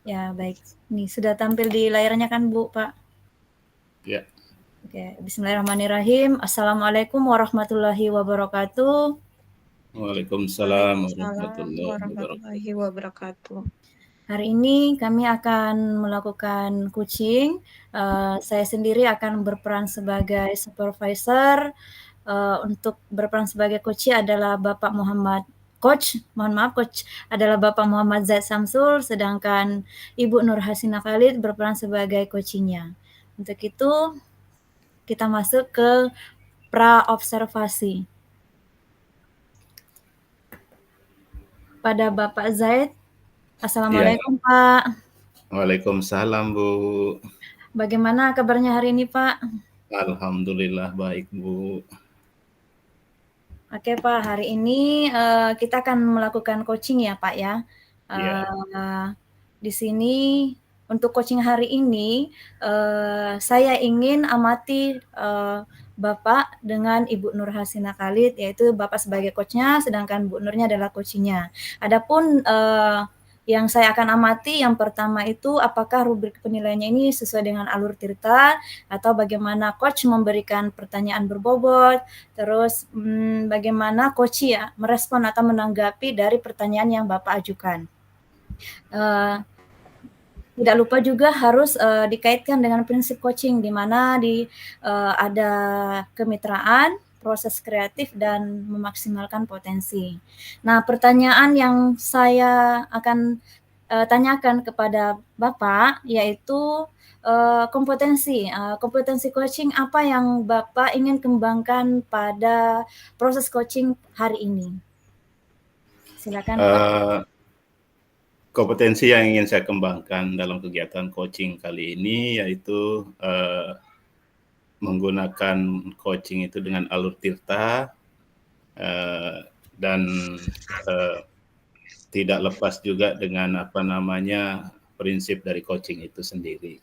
Ya, baik. Ini sudah tampil di layarnya kan, Bu, Pak? Ya. Oke, bismillahirrahmanirrahim. Assalamualaikum warahmatullahi wabarakatuh. Waalaikumsalam Waalaikumsalam warahmatullahi wabarakatuh. warahmatullahi wabarakatuh. Hari ini kami akan melakukan coaching. Saya sendiri akan berperan sebagai supervisor. Untuk berperan sebagai coach adalah Bapak Muhammad Coach, mohon maaf Coach adalah Bapak Muhammad Zaid Samsul, sedangkan Ibu Nur Hasina Khalid berperan sebagai coachingnya. Untuk itu kita masuk ke pra-observasi. Pada Bapak Zaid, Assalamualaikum Pak. Waalaikumsalam Bu. Bagaimana kabarnya hari ini Pak? Alhamdulillah baik Bu. Oke Pak, hari ini kita akan melakukan coaching ya Pak ya. Ya. Di sini untuk coaching hari ini saya ingin amati Bapak dengan Ibu Nur Hasina Khalid, yaitu Bapak sebagai coachnya, sedangkan Bu Nurnya adalah coachingnya. Adapun yang saya akan amati yang pertama itu apakah rubrik penilaiannya ini sesuai dengan alur tirta atau bagaimana coach memberikan pertanyaan berbobot, terus bagaimana coach ya merespon atau menanggapi dari pertanyaan yang Bapak ajukan. Tidak lupa juga harus dikaitkan dengan prinsip coaching di mana ada kemitraan, proses kreatif dan memaksimalkan potensi. Nah, pertanyaan yang saya akan tanyakan kepada Bapak yaitu kompetensi coaching apa yang Bapak ingin kembangkan pada proses coaching hari ini. Silakan Pak. Kompetensi yang ingin saya kembangkan dalam kegiatan coaching kali ini yaitu menggunakan coaching itu dengan alur tirta dan tidak lepas juga dengan prinsip dari coaching itu sendiri.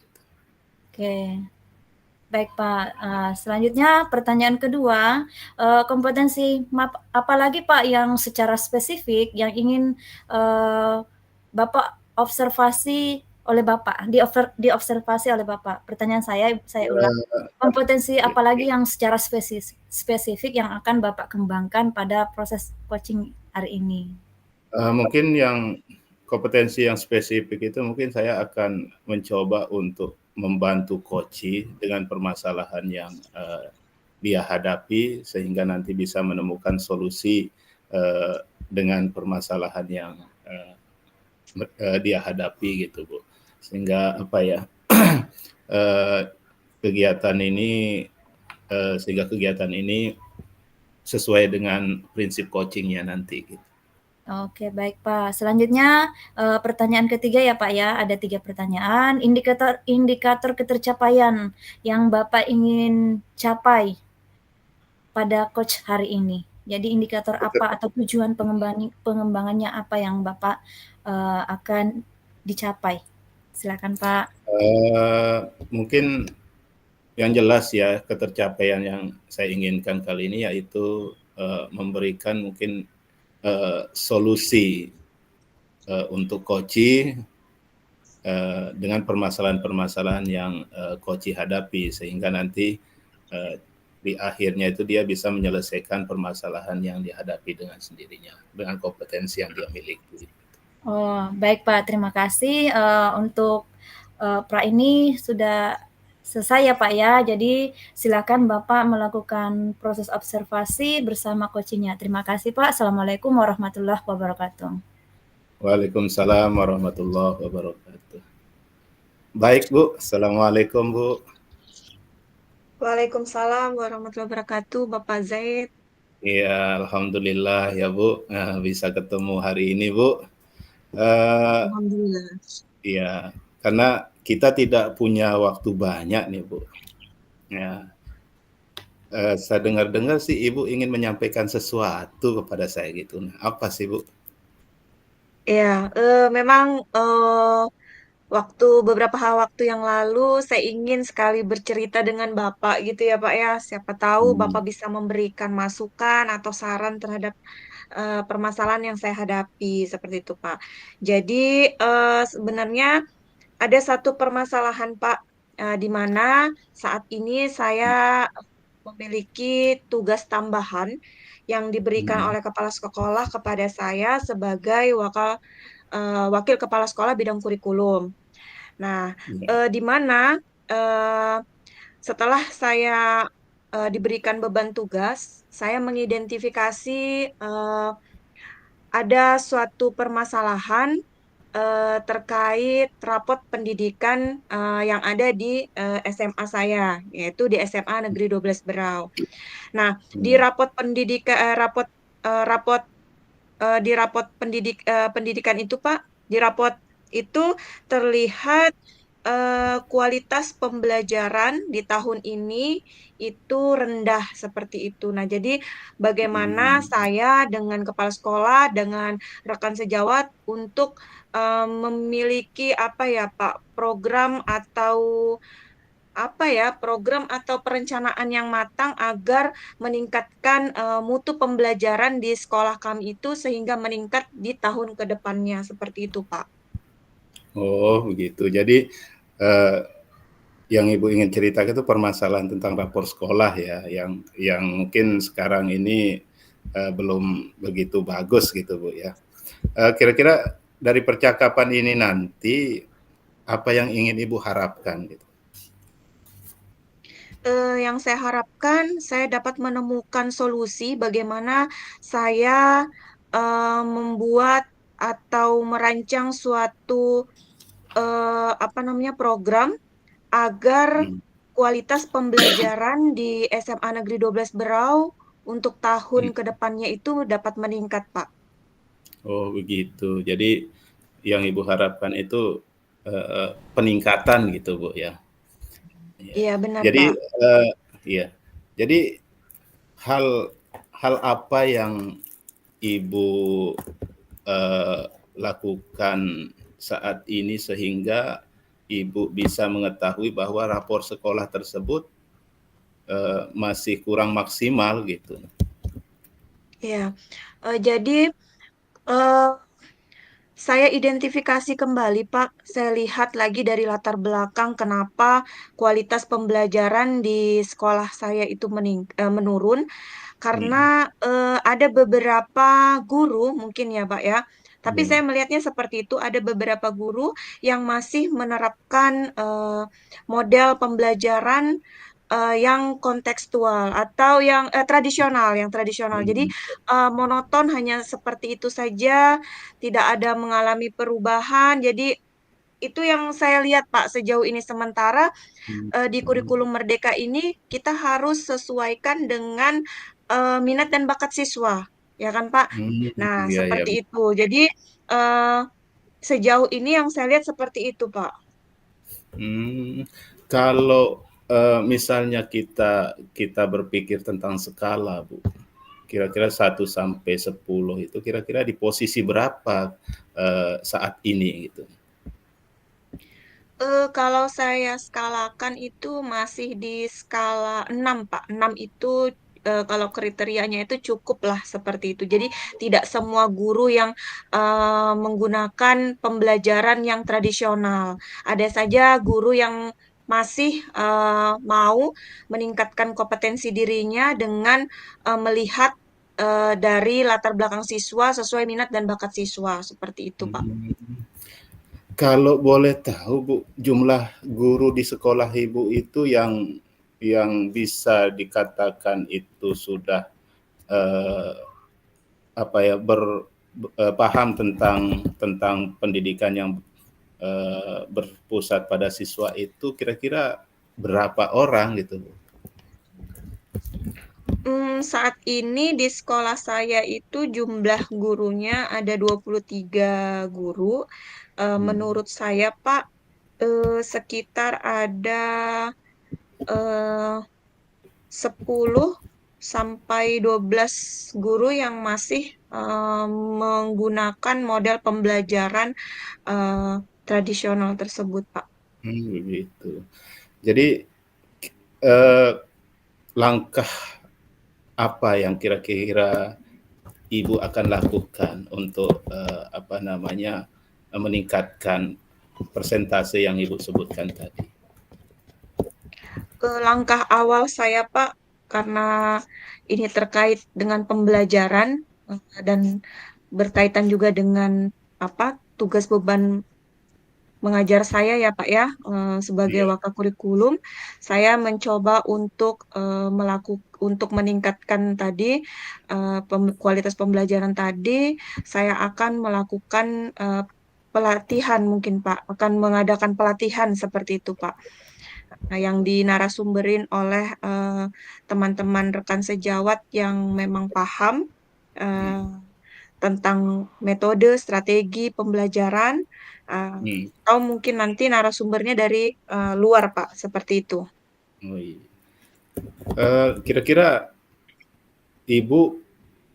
Oke, baik Pak. Selanjutnya pertanyaan kedua, kompetensi apalagi Pak yang secara spesifik yang ingin Bapak observasi oleh Bapak, diobservasi oleh Bapak. Pertanyaan saya ulang. Kompetensi apalagi yang secara spesifik yang akan Bapak kembangkan pada proses coaching hari ini? Mungkin yang kompetensi yang spesifik itu mungkin saya akan mencoba untuk membantu coach dengan permasalahan yang dia hadapi sehingga nanti bisa menemukan solusi dengan permasalahan yang dia hadapi gitu Bu. Sehingga kegiatan ini sesuai dengan prinsip coachingnya nanti gitu. Oke, baik Pak. Selanjutnya pertanyaan ketiga ya Pak ya, ada 3 pertanyaan. Indikator ketercapaian yang Bapak ingin capai pada coach hari ini. Jadi indikator apa atau tujuan pengembangannya apa yang Bapak akan dicapai? Silakan Pak. Mungkin yang jelas ya ketercapaian yang saya inginkan kali ini yaitu memberikan mungkin solusi untuk coach dengan permasalahan-permasalahan yang coach hadapi sehingga nanti di akhirnya itu dia bisa menyelesaikan permasalahan yang dihadapi dengan sendirinya dengan kompetensi yang dia miliki. Oh, baik Pak, terima kasih untuk pra ini sudah selesai ya Pak ya. Jadi silakan Bapak melakukan proses observasi bersama coachingnya. Terima kasih Pak. Assalamualaikum warahmatullahi wabarakatuh. Waalaikumsalam warahmatullahi wabarakatuh. Baik Bu, Assalamualaikum Bu. Waalaikumsalam warahmatullahi wabarakatuh, Bapak Zaid. Iya, alhamdulillah ya Bu, bisa ketemu hari ini Bu. Alhamdulillah. Iya, karena kita tidak punya waktu banyak nih Bu. Ya, saya dengar-dengar sih Ibu ingin menyampaikan sesuatu kepada saya gitu. Apa sih Bu? Ya, memang beberapa waktu yang lalu saya ingin sekali bercerita dengan Bapak gitu ya Pak ya. Siapa tahu Bapak Hmm. bisa memberikan masukan atau saran terhadap permasalahan yang saya hadapi seperti itu Pak. Jadi sebenarnya ada satu permasalahan Pak, di mana saat ini saya memiliki tugas tambahan yang diberikan Hmm. oleh kepala sekolah kepada saya sebagai wakil kepala sekolah bidang kurikulum. Nah, Ya. di mana eh, setelah saya diberikan beban tugas, saya mengidentifikasi ada suatu permasalahan terkait rapot pendidikan yang ada di SMA saya, yaitu di SMA Negeri 12 Berau. Nah, di Hmm. rapot pendidikan, rapot di rapot pendidikan itu, Pak, di rapot itu terlihat kualitas pembelajaran di tahun ini itu rendah seperti itu. Nah, jadi bagaimana Hmm. saya dengan kepala sekolah, dengan rekan sejawat untuk memiliki apa ya, Pak, program atau perencanaan yang matang agar meningkatkan mutu pembelajaran di sekolah kami itu sehingga meningkat di tahun ke depannya seperti itu, Pak. Oh, begitu. Jadi eh, yang Ibu ingin ceritakan itu permasalahan tentang rapor sekolah ya, yang mungkin sekarang ini belum begitu bagus gitu Bu ya. Kira-kira dari percakapan ini nanti apa yang ingin Ibu harapkan gitu? Yang saya harapkan saya dapat menemukan solusi bagaimana saya membuat atau merancang suatu apa namanya program agar Hmm. kualitas pembelajaran di SMA Negeri 12 Berau untuk tahun Hmm. ke depannya itu dapat meningkat, Pak. Oh begitu. Jadi yang Ibu harapkan itu peningkatan gitu Bu ya. Iya. Iya, benar, Jadi Pak. iya. Jadi hal hal apa yang Ibu eh, lakukan saat ini sehingga Ibu bisa mengetahui bahwa rapor sekolah tersebut masih kurang maksimal gitu. Iya. Jadi eh, saya identifikasi kembali, Pak. Saya lihat lagi dari latar belakang kenapa kualitas pembelajaran di sekolah saya itu menurun. Karena Hmm. ada beberapa guru, mungkin ya, Pak ya. Tapi Ya. saya melihatnya seperti itu, ada beberapa guru yang masih menerapkan model pembelajaran yang kontekstual atau yang tradisional. Jadi Hmm. monoton hanya seperti itu saja, tidak ada mengalami perubahan. Jadi itu yang saya lihat Pak sejauh ini. Sementara di kurikulum Merdeka ini kita harus sesuaikan dengan minat dan bakat siswa, ya kan Pak? Nah, Iya, iya. seperti itu. Jadi eh, sejauh ini yang saya lihat seperti itu Pak. Hmm, kalau misalnya kita kita berpikir tentang skala, Bu, kira-kira 1 sampai 10 itu kira-kira di posisi berapa saat ini gitu? Kalau saya skalakan itu masih di skala 6 Pak. 6 itu kalau kriterianya itu cukup lah seperti itu. Jadi tidak semua guru yang menggunakan pembelajaran yang tradisional. Ada saja guru yang masih mau meningkatkan kompetensi dirinya dengan melihat dari latar belakang siswa sesuai minat dan bakat siswa. Seperti itu, Pak. Hmm. Kalau boleh tahu Bu, jumlah guru di sekolah Ibu itu yang bisa dikatakan itu sudah eh, apa ya paham tentang tentang pendidikan yang berpusat pada siswa itu kira-kira berapa orang gitu Bu? Saat ini di sekolah saya itu jumlah gurunya ada 23 guru. Hmm. Menurut saya, Pak, sekitar ada eh, 10 sampai 12 guru yang masih menggunakan model pembelajaran tradisional tersebut, Pak. Begitu. Jadi eh, langkah apa yang kira-kira Ibu akan lakukan untuk meningkatkan persentase yang Ibu sebutkan tadi? Langkah awal saya, Pak, karena ini terkait dengan pembelajaran dan berkaitan juga dengan tugas beban mengajar saya ya Pak ya, sebagai Iya. wakakurikulum, saya mencoba untuk meningkatkan tadi kualitas pembelajaran tadi, saya akan melakukan pelatihan mungkin Pak, akan mengadakan pelatihan seperti itu Pak. Nah, yang dinarasumberin oleh teman-teman rekan sejawat yang memang paham eh, tentang metode, strategi pembelajaran, uh, Hmm. atau mungkin nanti narasumbernya dari luar, Pak, seperti itu. Oh, iya. Kira-kira Ibu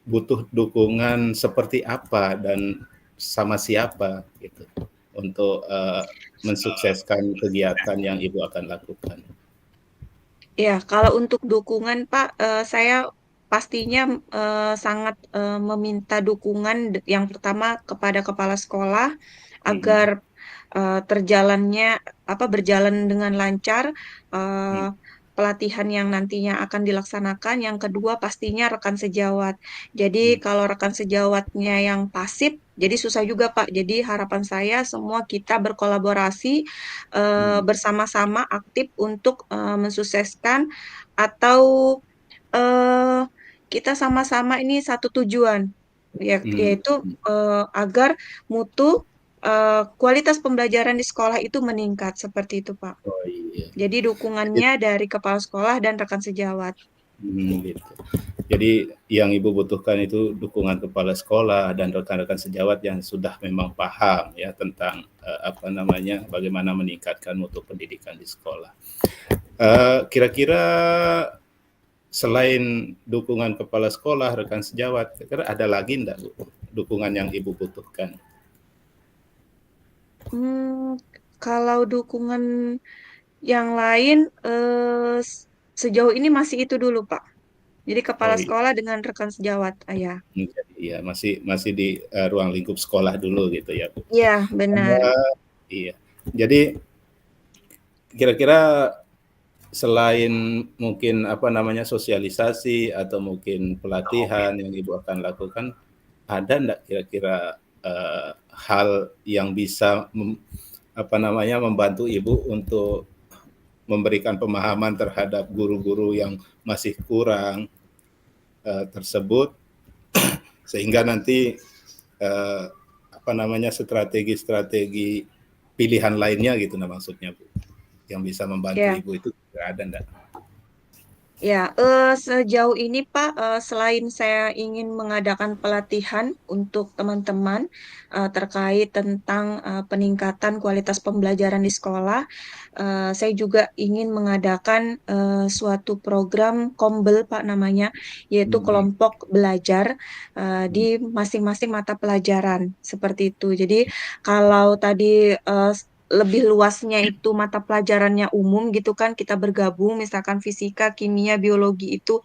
butuh dukungan seperti apa dan sama siapa gitu untuk mensukseskan kegiatan yang Ibu akan lakukan? Ya, kalau untuk dukungan, Pak, saya pastinya sangat meminta dukungan yang pertama kepada kepala sekolah agar Hmm. berjalan dengan lancar Hmm. eh, pelatihan yang nantinya akan dilaksanakan. Yang kedua pastinya rekan sejawat. Jadi Hmm. kalau rekan sejawatnya yang pasif, jadi susah juga Pak. Jadi harapan saya semua kita berkolaborasi Hmm. bersama-sama aktif untuk mensukseskan atau eh, kita sama-sama ini satu tujuan, Hmm. yaitu agar mutu kualitas pembelajaran di sekolah itu meningkat seperti itu, Pak. Oh iya. Jadi dukungannya dari kepala sekolah dan rekan sejawat. Gitu. Jadi yang Ibu butuhkan itu dukungan kepala sekolah dan rekan-rekan sejawat yang sudah memang paham ya tentang bagaimana meningkatkan mutu pendidikan di sekolah. Kira-kira selain dukungan kepala sekolah, rekan sejawat, kira-kira ada lagi enggak Bu, dukungan yang Ibu butuhkan? Kalau dukungan yang lain sejauh ini masih itu dulu, Pak. Jadi Oh kepala iya, sekolah dengan rekan sejawat, ya. jadi ya masih di ruang lingkup sekolah dulu gitu ya Bu. Iya, benar. Iya. Jadi kira-kira selain mungkin sosialisasi atau mungkin pelatihan yang Ibu akan lakukan, ada enggak kira-kira hal yang bisa membantu Ibu untuk memberikan pemahaman terhadap guru-guru yang masih kurang tersebut sehingga nanti strategi-strategi pilihan lainnya gitu maksudnya Bu, yang bisa membantu Ya. Ibu itu ada enggak? Ya, sejauh ini Pak, selain saya ingin mengadakan pelatihan untuk teman-teman terkait tentang peningkatan kualitas pembelajaran di sekolah, saya juga ingin mengadakan suatu program Kombel Pak namanya, yaitu Hmm. kelompok belajar di masing-masing mata pelajaran seperti itu. Jadi kalau tadi lebih luasnya itu mata pelajarannya umum gitu kan kita bergabung misalkan fisika, kimia, biologi itu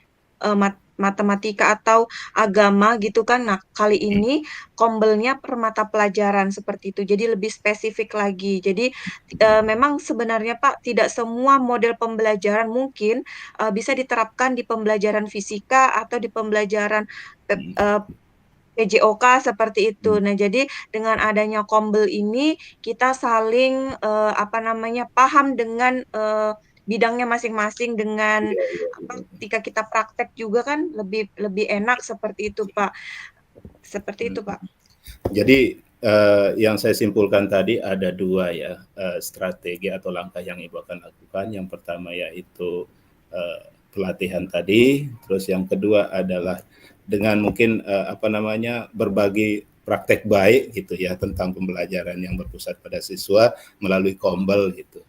matematika atau agama gitu kan. Nah, kali ini kombelnya per mata pelajaran seperti itu. Jadi lebih spesifik lagi. Jadi memang sebenarnya Pak tidak semua model pembelajaran mungkin bisa diterapkan di pembelajaran fisika atau di pembelajaran PJOK seperti itu. Nah, jadi dengan adanya kombel ini kita saling paham dengan bidangnya masing-masing dengan Iya, iya, iya. ketika kita praktek juga kan lebih lebih enak seperti itu, Pak. Seperti itu, Pak. Jadi yang saya simpulkan tadi ada dua ya strategi atau langkah yang Ibu akan lakukan. Yang pertama yaitu pelatihan tadi, terus yang kedua adalah dengan mungkin berbagi praktek baik gitu ya tentang pembelajaran yang berpusat pada siswa melalui kombel gitu.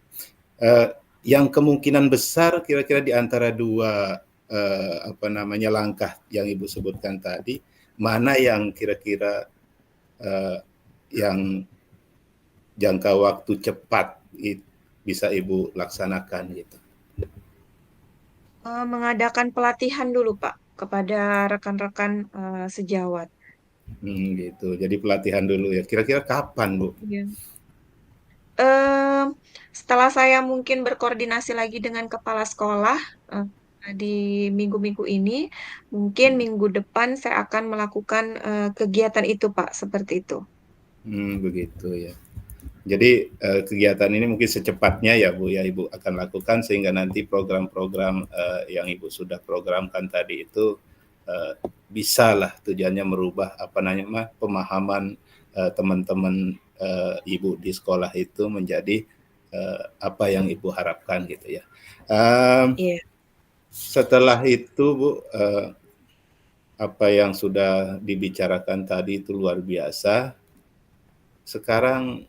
Yang kemungkinan besar kira-kira di antara dua langkah yang Ibu sebutkan tadi, mana yang kira-kira yang jangka waktu cepat bisa Ibu laksanakan gitu? Mengadakan pelatihan dulu Pak kepada rekan-rekan sejawat. Gitu. Jadi pelatihan dulu ya. Kira-kira kapan, Bu? Iya. Setelah saya mungkin berkoordinasi lagi dengan kepala sekolah di minggu-minggu ini, mungkin minggu depan saya akan melakukan kegiatan itu, Pak, seperti itu. Begitu ya. Jadi kegiatan ini mungkin secepatnya ya Bu ya Ibu akan lakukan sehingga nanti program-program yang Ibu sudah programkan tadi itu bisa lah tujuannya merubah pemahaman teman-teman Ibu di sekolah itu menjadi apa yang Ibu harapkan gitu ya. Iya. Setelah itu Bu, apa yang sudah dibicarakan tadi itu luar biasa. Sekarang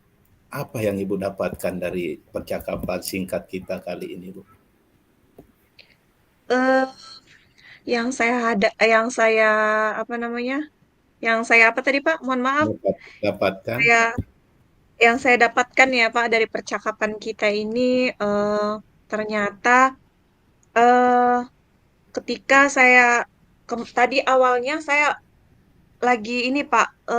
apa yang Ibu dapatkan dari percakapan singkat kita kali ini, Bu? Yang saya apa tadi Pak? Mohon maaf. Dapatkan? Yang saya dapatkan ya Pak dari percakapan kita ini ternyata ketika tadi awalnya saya lagi ini Pak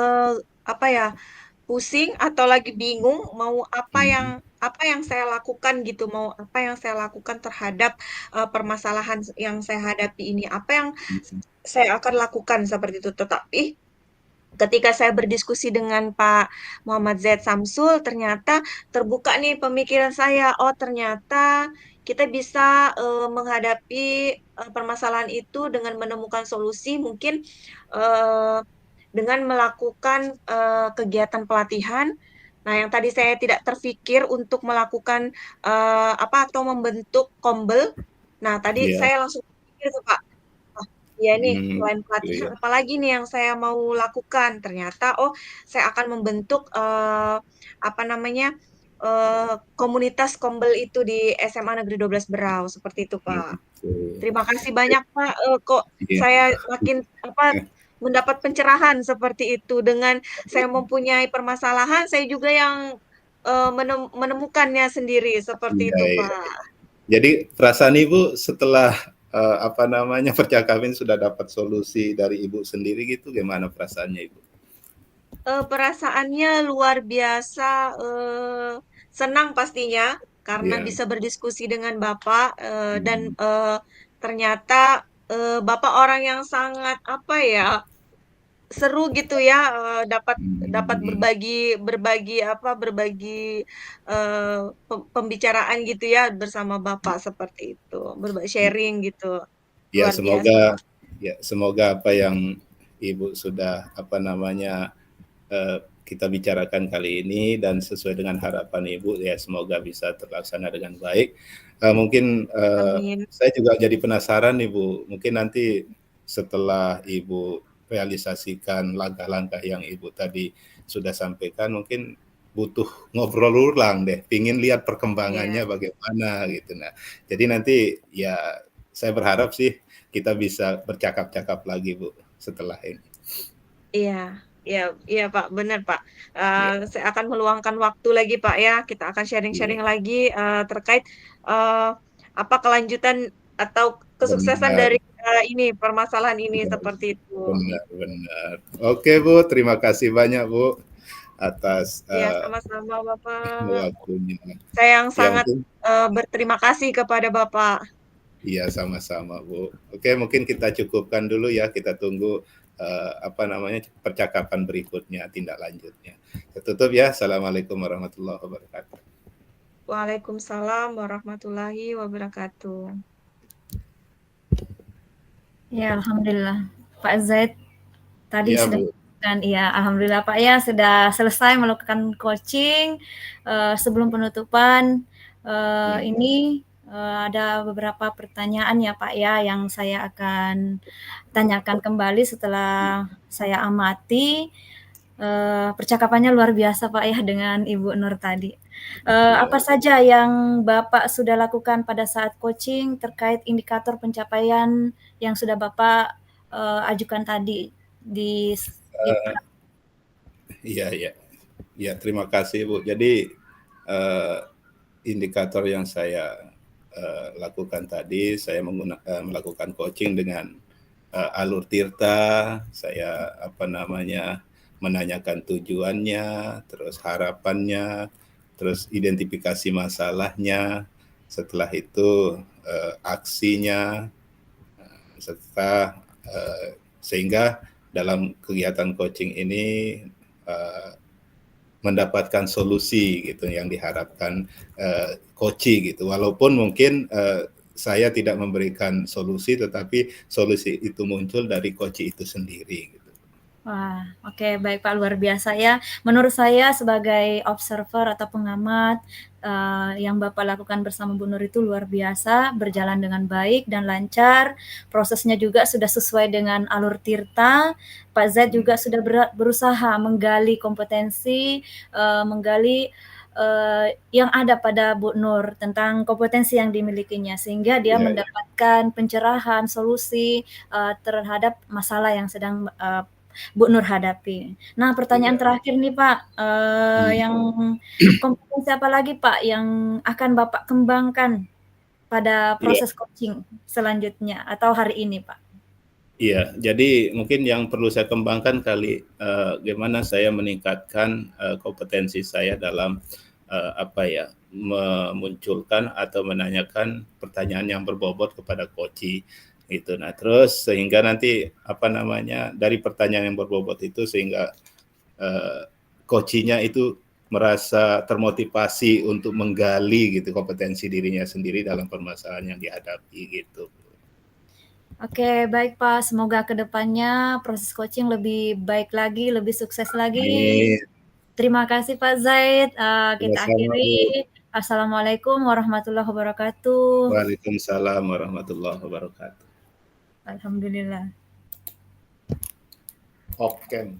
pusing atau lagi bingung mau apa yang saya lakukan gitu, mau apa yang saya lakukan terhadap permasalahan yang saya hadapi ini, apa yang saya akan lakukan seperti itu. Tetapi ketika saya berdiskusi dengan Pak Muhammad Zaid Samsul, ternyata terbuka nih pemikiran saya. Oh, ternyata kita bisa menghadapi permasalahan itu dengan menemukan solusi mungkin dengan melakukan kegiatan pelatihan. Nah, yang tadi saya tidak terfikir untuk melakukan atau membentuk kombel. Nah, tadi Iya. saya langsung pikir tuh Pak, ya nih selain pelatihan Iya. apalagi nih yang saya mau lakukan. Ternyata saya akan membentuk komunitas kombel itu di SMA Negeri 12 Berau seperti itu Pak. Terima kasih banyak Pak. Kok Iya. saya makin mendapat pencerahan seperti itu. Dengan saya mempunyai permasalahan, saya juga yang menemukannya sendiri seperti Iya, itu iya. Pak. Jadi perasaan Ibu setelah percakapan sudah dapat solusi dari Ibu sendiri gitu, gimana perasaannya Ibu? Perasaannya luar biasa senang pastinya karena Iya. bisa berdiskusi dengan Bapak dan ternyata Bapak orang yang sangat seru gitu ya, dapat berbagi pembicaraan gitu ya bersama Bapak seperti itu, berbagi sharing gitu. Ya Luar biasa. semoga apa yang Ibu sudah kita bicarakan kali ini dan sesuai dengan harapan Ibu ya semoga bisa terlaksana dengan baik. Mungkin Amin. saya juga jadi penasaran nih Bu, mungkin nanti setelah Ibu realisasikan langkah-langkah yang Ibu tadi sudah sampaikan, mungkin butuh ngobrol ulang deh, pingin lihat perkembangannya Iya. bagaimana gitu. Nah, jadi nanti ya saya berharap sih kita bisa bercakap-cakap lagi Bu setelah ini. Iya Pak, benar Pak. Ya. Saya akan meluangkan waktu lagi Pak ya. Kita akan sharing-sharing Iya. lagi terkait apa kelanjutan atau kesuksesan Benar. dari permasalahan ini seperti itu. Benar. Oke Bu, terima kasih banyak Bu atas Ya, sama-sama Bapak. waktunya. Saya yang Ya sangat mungkin berterima kasih kepada Bapak. iya sama-sama Bu. Oke, mungkin kita cukupkan dulu ya. Kita tunggu percakapan berikutnya, tindak lanjutnya. Saya tutup ya. Assalamualaikum warahmatullahi wabarakatuh. Waalaikumsalam warahmatullahi wabarakatuh. Ya, alhamdulillah. Pak Zaid tadi Iya, sudah Bu. kan ya, alhamdulillah Pak ya sudah selesai melakukan coaching. Sebelum penutupan ini ada beberapa pertanyaan ya Pak ya yang saya akan tanyakan kembali setelah saya amati. Percakapannya luar biasa Pak ya dengan Ibu Nur tadi. Apa saja yang Bapak sudah lakukan pada saat coaching terkait indikator pencapaian yang sudah Bapak ajukan tadi di Iya. Ya, terima kasih Bu. Jadi indikator yang saya lakukan tadi, saya melakukan coaching dengan alur tirta, saya menanyakan tujuannya, terus harapannya, terus identifikasi masalahnya, setelah itu aksinya, serta sehingga dalam kegiatan coaching ini mendapatkan solusi gitu yang diharapkan coaching gitu. Walaupun mungkin saya tidak memberikan solusi, tetapi solusi itu muncul dari coaching itu sendiri. Gitu. Wah, oke, baik Pak, luar biasa ya. Menurut saya sebagai observer atau pengamat, yang Bapak lakukan bersama Bu Nur itu luar biasa, berjalan dengan baik dan lancar. Prosesnya juga sudah sesuai dengan alur tirta. Pak Z juga sudah berusaha menggali kompetensi, menggali yang ada pada Bu Nur tentang kompetensi yang dimilikinya, sehingga dia mendapatkan pencerahan, solusi terhadap masalah yang sedang Bu Nur hadapi. Nah, pertanyaan terakhir nih Pak, yang kompetensi apa lagi Pak yang akan Bapak kembangkan pada proses coaching selanjutnya atau hari ini Pak? Iya, jadi mungkin yang perlu saya kembangkan gimana saya meningkatkan kompetensi saya dalam memunculkan atau menanyakan pertanyaan yang berbobot kepada coach itu. Nah, terus sehingga nanti dari pertanyaan yang berbobot itu sehingga coachnya itu merasa termotivasi untuk menggali gitu kompetensi dirinya sendiri dalam permasalahan yang dihadapi gitu. Oke, baik Pak. Semoga kedepannya proses coaching lebih baik lagi, lebih sukses lagi. Terima kasih Pak Zaid. Kita akhiri. Assalamualaikum warahmatullahi wabarakatuh. Waalaikumsalam warahmatullahi wabarakatuh. Alhamdulillah. Oke.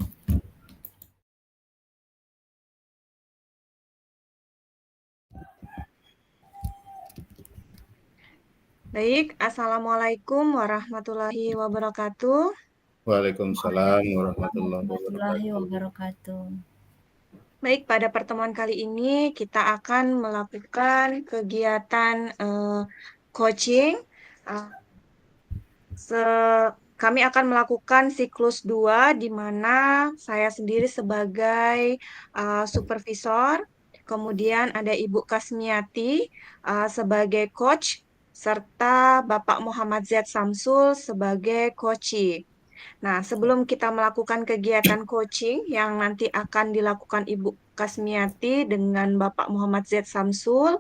Baik, Assalamualaikum warahmatullahi wabarakatuh. Waalaikumsalam warahmatullahi wabarakatuh. Baik, pada pertemuan kali ini kita akan melakukan kegiatan coaching. Kami akan melakukan siklus 2 di mana saya sendiri sebagai supervisor, kemudian ada Ibu Kasmiati sebagai coach, serta Bapak Muhammad Z. Samsul sebagai coachee. Nah, sebelum kita melakukan kegiatan coaching yang nanti akan dilakukan Ibu Kasmiati dengan Bapak Muhammad Z. Samsul,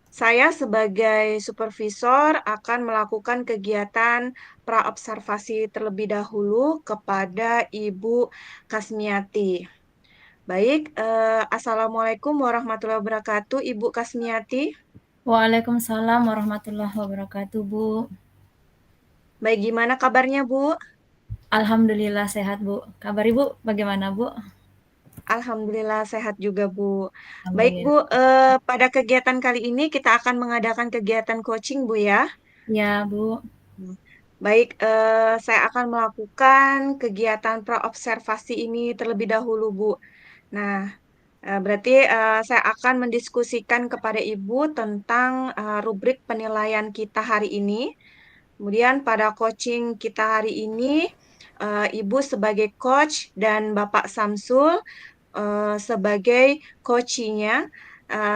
saya sebagai supervisor akan melakukan kegiatan praobservasi terlebih dahulu kepada Ibu Kasmiati. Baik, Assalamualaikum warahmatullahi wabarakatuh, Ibu Kasmiati. Waalaikumsalam warahmatullahi wabarakatuh, Bu. Baik, gimana kabarnya, Bu? Alhamdulillah sehat, Bu. Kabar Ibu bagaimana, Bu? Alhamdulillah sehat juga, Bu. Baik, Bu, pada kegiatan kali ini kita akan mengadakan kegiatan coaching, Bu ya. Ya, Bu. Baik, saya akan melakukan kegiatan praobservasi ini terlebih dahulu, Bu. Nah, berarti saya akan mendiskusikan kepada Ibu tentang rubrik penilaian kita hari ini. Kemudian pada coaching kita hari ini, Ibu sebagai coach dan Bapak Samsul sebagai coachee-nya,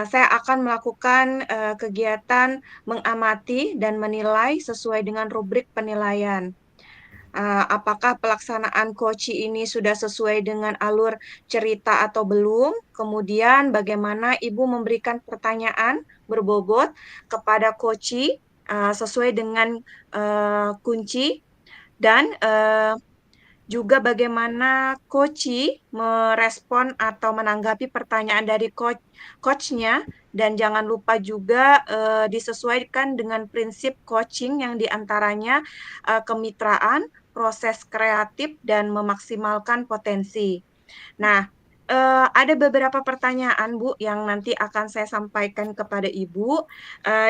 saya akan melakukan kegiatan mengamati dan menilai sesuai dengan rubrik penilaian. Apakah pelaksanaan coaching ini sudah sesuai dengan alur cerita atau belum? Kemudian bagaimana Ibu memberikan pertanyaan berbobot kepada coaching sesuai dengan kunci dan juga bagaimana coachee merespon atau menanggapi pertanyaan dari coachnya, dan jangan lupa juga disesuaikan dengan prinsip coaching yang diantaranya kemitraan, proses kreatif, dan memaksimalkan potensi. Nah, ada beberapa pertanyaan, Bu, yang nanti akan saya sampaikan kepada Ibu.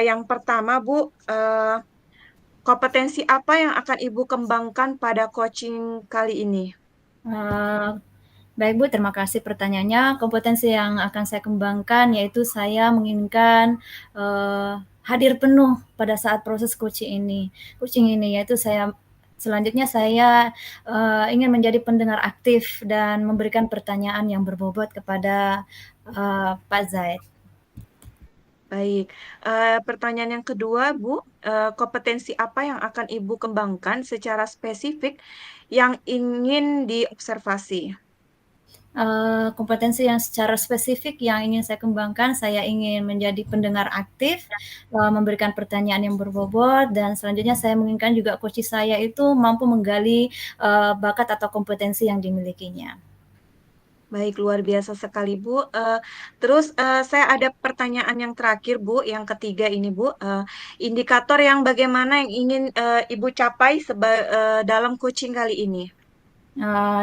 Yang pertama, Bu, kompetensi apa yang akan Ibu kembangkan pada coaching kali ini? Baik Bu, terima kasih pertanyaannya. Kompetensi yang akan saya kembangkan yaitu saya menginginkan hadir penuh pada saat proses coaching ini yaitu selanjutnya saya ingin menjadi pendengar aktif dan memberikan pertanyaan yang berbobot kepada Pak Zaid. Baik, pertanyaan yang kedua, Bu, kompetensi apa yang akan Ibu kembangkan secara spesifik yang ingin diobservasi? Kompetensi yang secara spesifik yang ingin saya kembangkan, saya ingin menjadi pendengar aktif, memberikan pertanyaan yang berbobot, dan selanjutnya saya menginginkan juga coach saya itu mampu menggali bakat atau kompetensi yang dimilikinya. Baik, luar biasa sekali, Bu. Terus saya ada pertanyaan yang terakhir, Bu, yang ketiga ini, Bu. Indikator yang bagaimana yang ingin Ibu capai dalam coaching kali ini?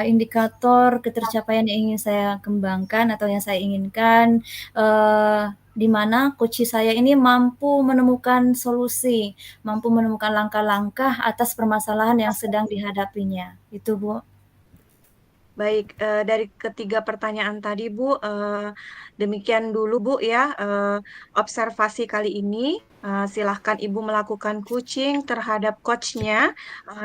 Indikator ketercapaian yang ingin saya kembangkan atau yang saya inginkan, di mana coach saya ini mampu menemukan solusi, mampu menemukan langkah-langkah atas permasalahan yang sedang dihadapinya. Itu, Bu. Baik, dari ketiga pertanyaan tadi, Bu, demikian dulu, Bu, ya, observasi kali ini. Silahkan Ibu melakukan coaching terhadap coach-nya,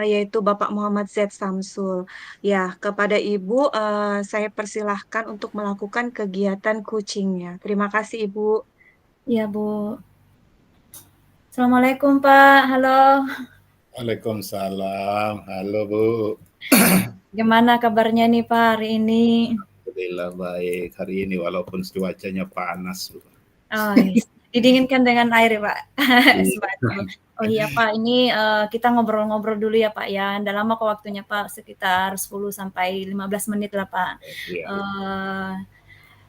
yaitu Bapak Muhammad Z. Samsul. Ya, kepada Ibu, saya persilahkan untuk melakukan kegiatan coaching-nya. Terima kasih, Ibu. Iya, Bu. Assalamualaikum, Pak. Halo. Waalaikumsalam. Halo Bu. Gimana kabarnya nih, Pak, hari ini? Alhamdulillah baik hari ini walaupun cuacanya panas Bu. Oh, yes. Didinginkan dengan air ya, Pak. Iya. Oh iya, Pak, ini kita ngobrol-ngobrol dulu ya, Pak, ya. Nggak lama kok waktunya, Pak, sekitar 10 sampai 15 menit lah, Pak. Iya.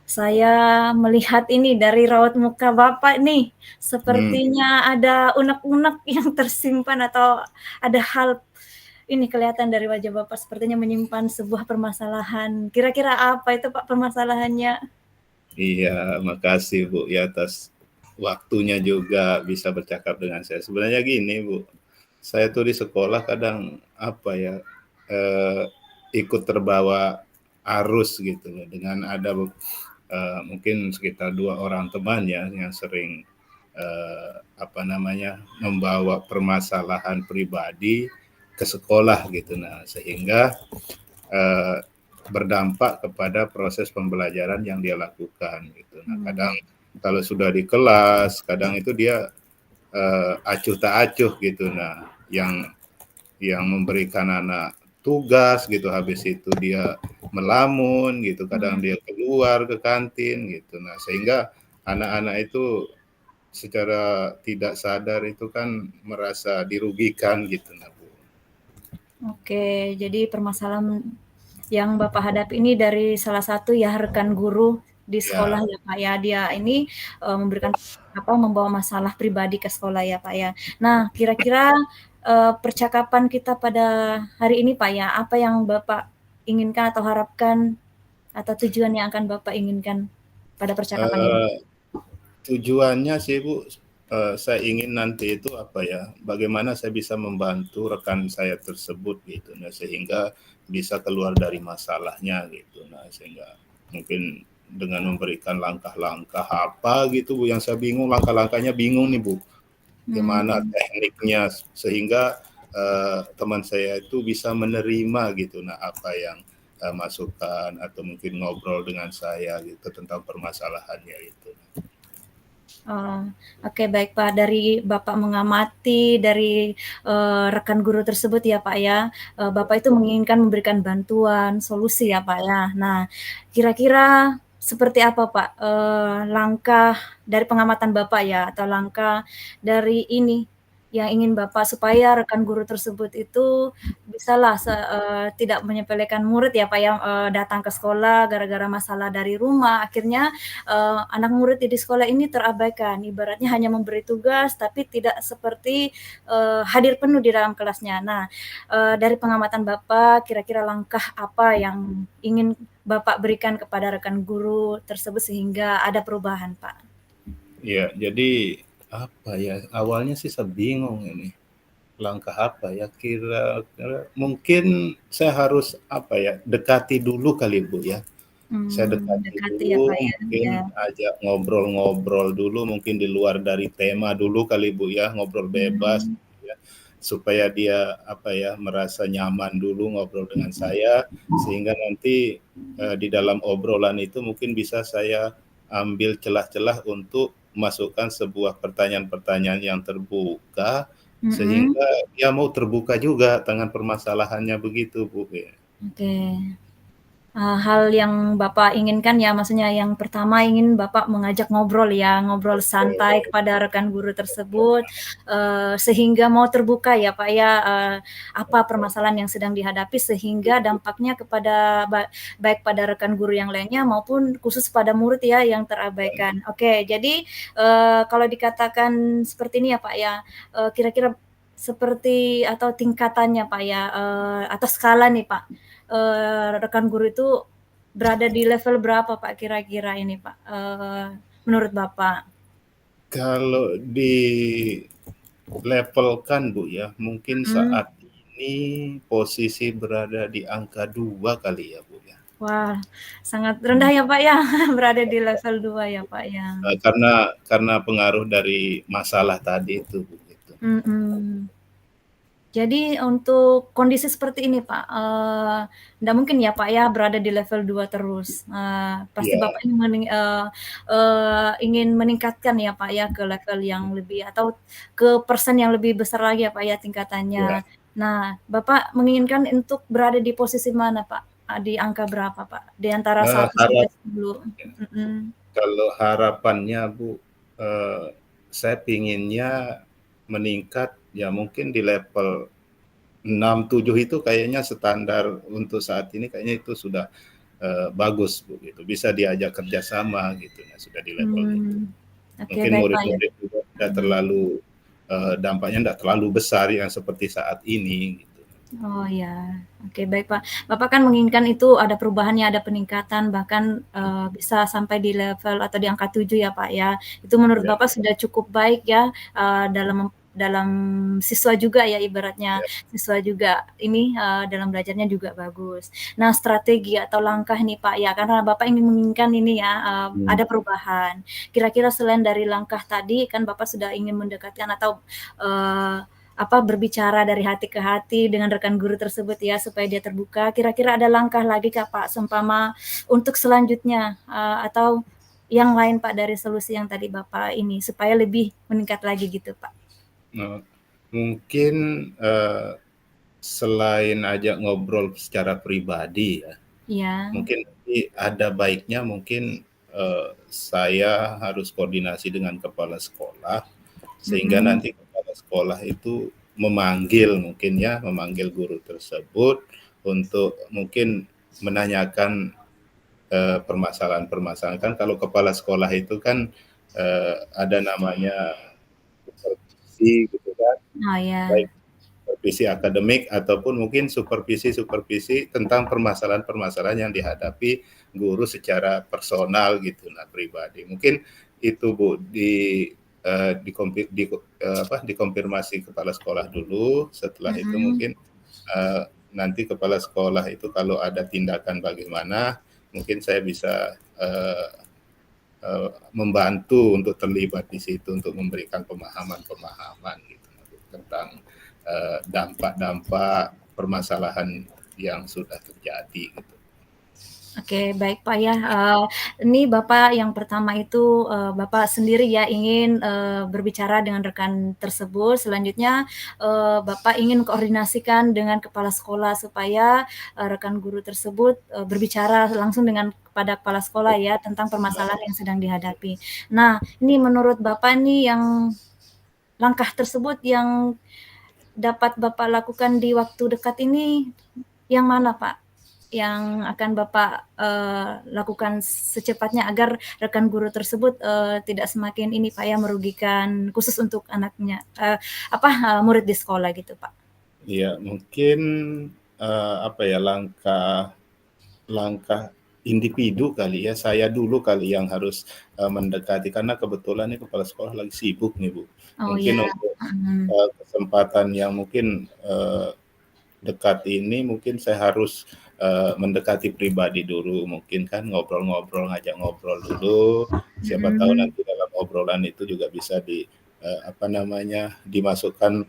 Saya melihat ini dari raut muka Bapak nih, sepertinya ada unek-unek yang tersimpan atau ada hal ini kelihatan dari wajah Bapak sepertinya menyimpan sebuah permasalahan. Kira-kira apa itu, Pak, permasalahannya? Iya, makasih Bu ya atas waktunya juga bisa bercakap dengan saya. Sebenarnya gini Bu, saya tuh di sekolah kadang apa ya ikut terbawa arus gitu loh dengan ada mungkin sekitar 2 orang teman ya yang sering apa namanya membawa permasalahan pribadi ke sekolah gitu. Nah, sehingga berdampak kepada proses pembelajaran yang dia lakukan gitu. Nah, kadang kalau sudah di kelas, kadang itu dia acuh tak acuh gitu. Nah, yang memberikan anak tugas gitu, habis itu dia melamun gitu, kadang dia keluar ke kantin gitu. Nah, sehingga anak-anak itu secara tidak sadar itu kan merasa dirugikan gitu. Nah, Bu. Oke, jadi permasalahan yang Bapak hadapi ini dari salah satu ya rekan guru di sekolah ya Pak ya. Dia ini membawa masalah pribadi ke sekolah ya Pak ya. Nah, kira-kira percakapan kita pada hari ini Pak ya, apa yang Bapak inginkan atau harapkan atau tujuan yang akan Bapak inginkan pada percakapan ini? Tujuannya sih Bu, saya ingin nanti itu apa ya, bagaimana saya bisa membantu rekan saya tersebut gitu, nah sehingga bisa keluar dari masalahnya gitu, nah sehingga mungkin dengan memberikan langkah-langkah apa gitu Bu, yang saya bingung langkah-langkahnya bingung nih Bu, gimana tekniknya sehingga teman saya itu bisa menerima gitu, nah apa yang masukan atau mungkin ngobrol dengan saya gitu tentang permasalahannya itu. Oke baik Pak, dari Bapak mengamati dari rekan guru tersebut ya Pak ya, Bapak itu menginginkan memberikan bantuan, solusi ya Pak ya. Nah, kira-kira seperti apa Pak langkah dari pengamatan Bapak ya, atau langkah dari ini yang ingin Bapak supaya rekan guru tersebut itu bisalah tidak menyepelekan murid ya Pak ya, datang ke sekolah gara-gara masalah dari rumah, akhirnya anak murid di sekolah ini terabaikan, ibaratnya hanya memberi tugas tapi tidak seperti hadir penuh di dalam kelasnya. Nah, dari pengamatan Bapak, kira-kira langkah apa yang ingin Bapak berikan kepada rekan guru tersebut sehingga ada perubahan, Pak? Ya, jadi apa ya, awalnya sih saya bingung ini. langkah apa ya, kira-kira mungkin saya harus apa ya, dekati dulu kali Bu ya. Saya dekati Dekati ya, dulu, Pak, ya? Ya. mungkin ajak ngobrol-ngobrol dulu, mungkin di luar dari tema dulu kali Bu ya, ngobrol bebas Mmm. ya, supaya dia apa ya, merasa nyaman dulu ngobrol dengan saya, sehingga nanti, di dalam obrolan itu mungkin bisa saya ambil celah-celah untuk masukkan sebuah pertanyaan-pertanyaan yang terbuka, Mhm. sehingga dia mau terbuka juga dengan permasalahannya begitu Bu ya. Oke. Hal yang Bapak inginkan ya, maksudnya yang pertama ingin Bapak mengajak ngobrol ya, ngobrol santai Betul, kepada rekan guru betul tersebut, sehingga mau terbuka ya, Pak, ya, apa permasalahan yang sedang dihadapi sehingga betul. dampaknya kepada baik pada rekan guru yang lainnya maupun khusus pada murid ya yang terabaikan. Oke, jadi, kalau dikatakan seperti ini ya, Pak, ya, kira-kira seperti atau tingkatannya, Pak, ya, atau skala nih, Pak, rekan guru itu berada di level berapa Pak kira-kira ini Pak, menurut Bapak? Kalau dilevelkan Bu ya, mungkin Mhm. saat ini posisi berada di angka 2 kali ya Bu ya. Wah, sangat rendah ya Pak ya, berada di level 2 ya Pak ya. Karena pengaruh dari masalah tadi itu Bu, gitu. Mhm. Jadi untuk kondisi seperti ini Pak, nggak mungkin ya Pak ya berada di level 2 terus, pasti Iya, Bapak ingin meningkatkan ya Pak ya ke level yang lebih atau ke persen yang lebih besar lagi ya Pak ya iya. tingkatannya. Nah, Bapak menginginkan untuk berada di posisi mana Pak? Di angka berapa Pak? Di antara Eee, 1 sampai harap 10? Mhm. Kalau harapannya Bu, saya pinginnya meningkat ya mungkin di level 6, 7 itu kayaknya standar untuk saat ini kayaknya itu sudah, bagus Bu, gitu. Bisa diajak kerjasama gitu, nah sudah di level itu. Mmm, oke Mungkin baik Pak ya. murid-murid juga tidak Mhm. terlalu, dampaknya tidak terlalu besar yang seperti saat ini gitu. Oh ya, oke baik Pak. Bapak kan menginginkan itu ada perubahannya, ada peningkatan bahkan, bisa sampai di level atau di angka 7 ya Pak ya. Itu menurut Ya, Bapak sudah cukup baik ya, dalam siswa juga ya ibaratnya, ya, siswa juga ini, dalam belajarnya juga bagus. Nah strategi atau langkah nih Pak ya, karena Bapak menginginkan ini ya, mmm, ada perubahan. Kira-kira selain dari langkah tadi kan Bapak sudah ingin mendekatkan atau, eee berbicara dari hati ke hati dengan rekan guru tersebut ya, supaya dia terbuka. Kira-kira ada langkah lagi Kak, Pak, seumpama untuk selanjutnya, atau yang lain Pak dari solusi yang tadi Bapak ini, supaya lebih meningkat lagi gitu, Pak? eee, mungkin, eee, selain ajak ngobrol secara pribadi ya, Iya, mungkin nanti ada baiknya mungkin, saya harus koordinasi dengan kepala sekolah, sehingga mhm, nanti kepala sekolah itu memanggil mungkin ya, memanggil guru tersebut untuk mungkin menanyakan, permasalahan-permasalahan. Kan kalau kepala sekolah itu kan, ada namanya supervisi gitu kan, oh ya, baik supervisi akademik ataupun mungkin supervisi-supervisi tentang permasalahan-permasalahan yang dihadapi guru secara personal gitu, nah pribadi. Mungkin itu Bu dikonfirmasi kepala sekolah dulu, setelah itu mhm. mungkin, nanti kepala sekolah itu kalau ada tindakan bagaimana, mungkin saya bisa, membantu untuk terlibat di situ untuk memberikan pemahaman-pemahaman gitu tentang dampak-dampak permasalahan yang sudah terjadi gitu. Oke, baik Pak ya, ini Bapak yang pertama itu, Bapak sendiri ya ingin, berbicara dengan rekan tersebut, selanjutnya, Bapak ingin koordinasikan dengan kepala sekolah supaya, rekan guru tersebut, berbicara langsung dengan kepada kepala sekolah ya tentang permasalahan yang sedang dihadapi. Nah, ini menurut Bapak nih yang langkah tersebut yang dapat Bapak lakukan di waktu dekat ini yang mana Pak? Yang akan Bapak, lakukan secepatnya agar rekan guru tersebut, tidak semakin ini Pak ya, merugikan khusus untuk anaknya, murid di sekolah gitu Pak? Iya mungkin, apa ya, langkah langkah individu kali ya, saya dulu kali yang harus, mendekati karena kebetulan nih kepala sekolah lagi sibuk nih Bu. Oh Mungkin ya, untuk mhm. kesempatan yang mungkin dekat ini mungkin saya harus mendekati pribadi dulu, mungkin kan ngobrol-ngobrol, ngajak ngobrol dulu. Siapa tahu Mhm. nanti dalam obrolan itu juga bisa apa namanya, dimasukkan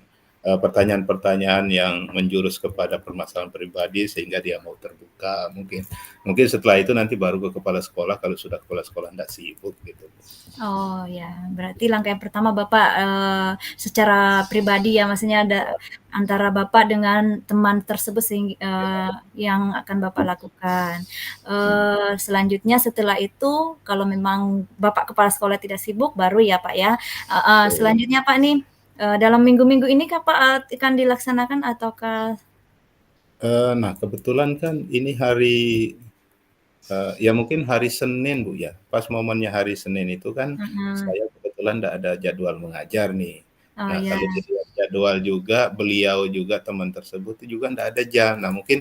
pertanyaan-pertanyaan yang menjurus kepada permasalahan pribadi sehingga dia mau terbuka mungkin. Mungkin setelah itu nanti baru ke kepala sekolah kalau sudah kepala sekolah nggak sibuk gitu. Oh ya, berarti langkah yang pertama Bapak, secara pribadi ya, maksudnya ada antara Bapak dengan teman tersebut yang akan Bapak lakukan. Selanjutnya setelah itu kalau memang Bapak kepala sekolah tidak sibuk baru ya Pak ya. Selanjutnya Pak nih, dalam minggu-minggu ini kah Pak, akan dilaksanakan ataukah Nah kebetulan kan ini hari ya mungkin hari Senin, Bu, ya. Pas momennya hari Senin itu kan mhm, saya kebetulan nggak ada jadwal mengajar nih. oh Nah, ya, kalau dilihat jadwal juga, beliau juga teman tersebut itu juga nggak ada jam. Nah, mungkin,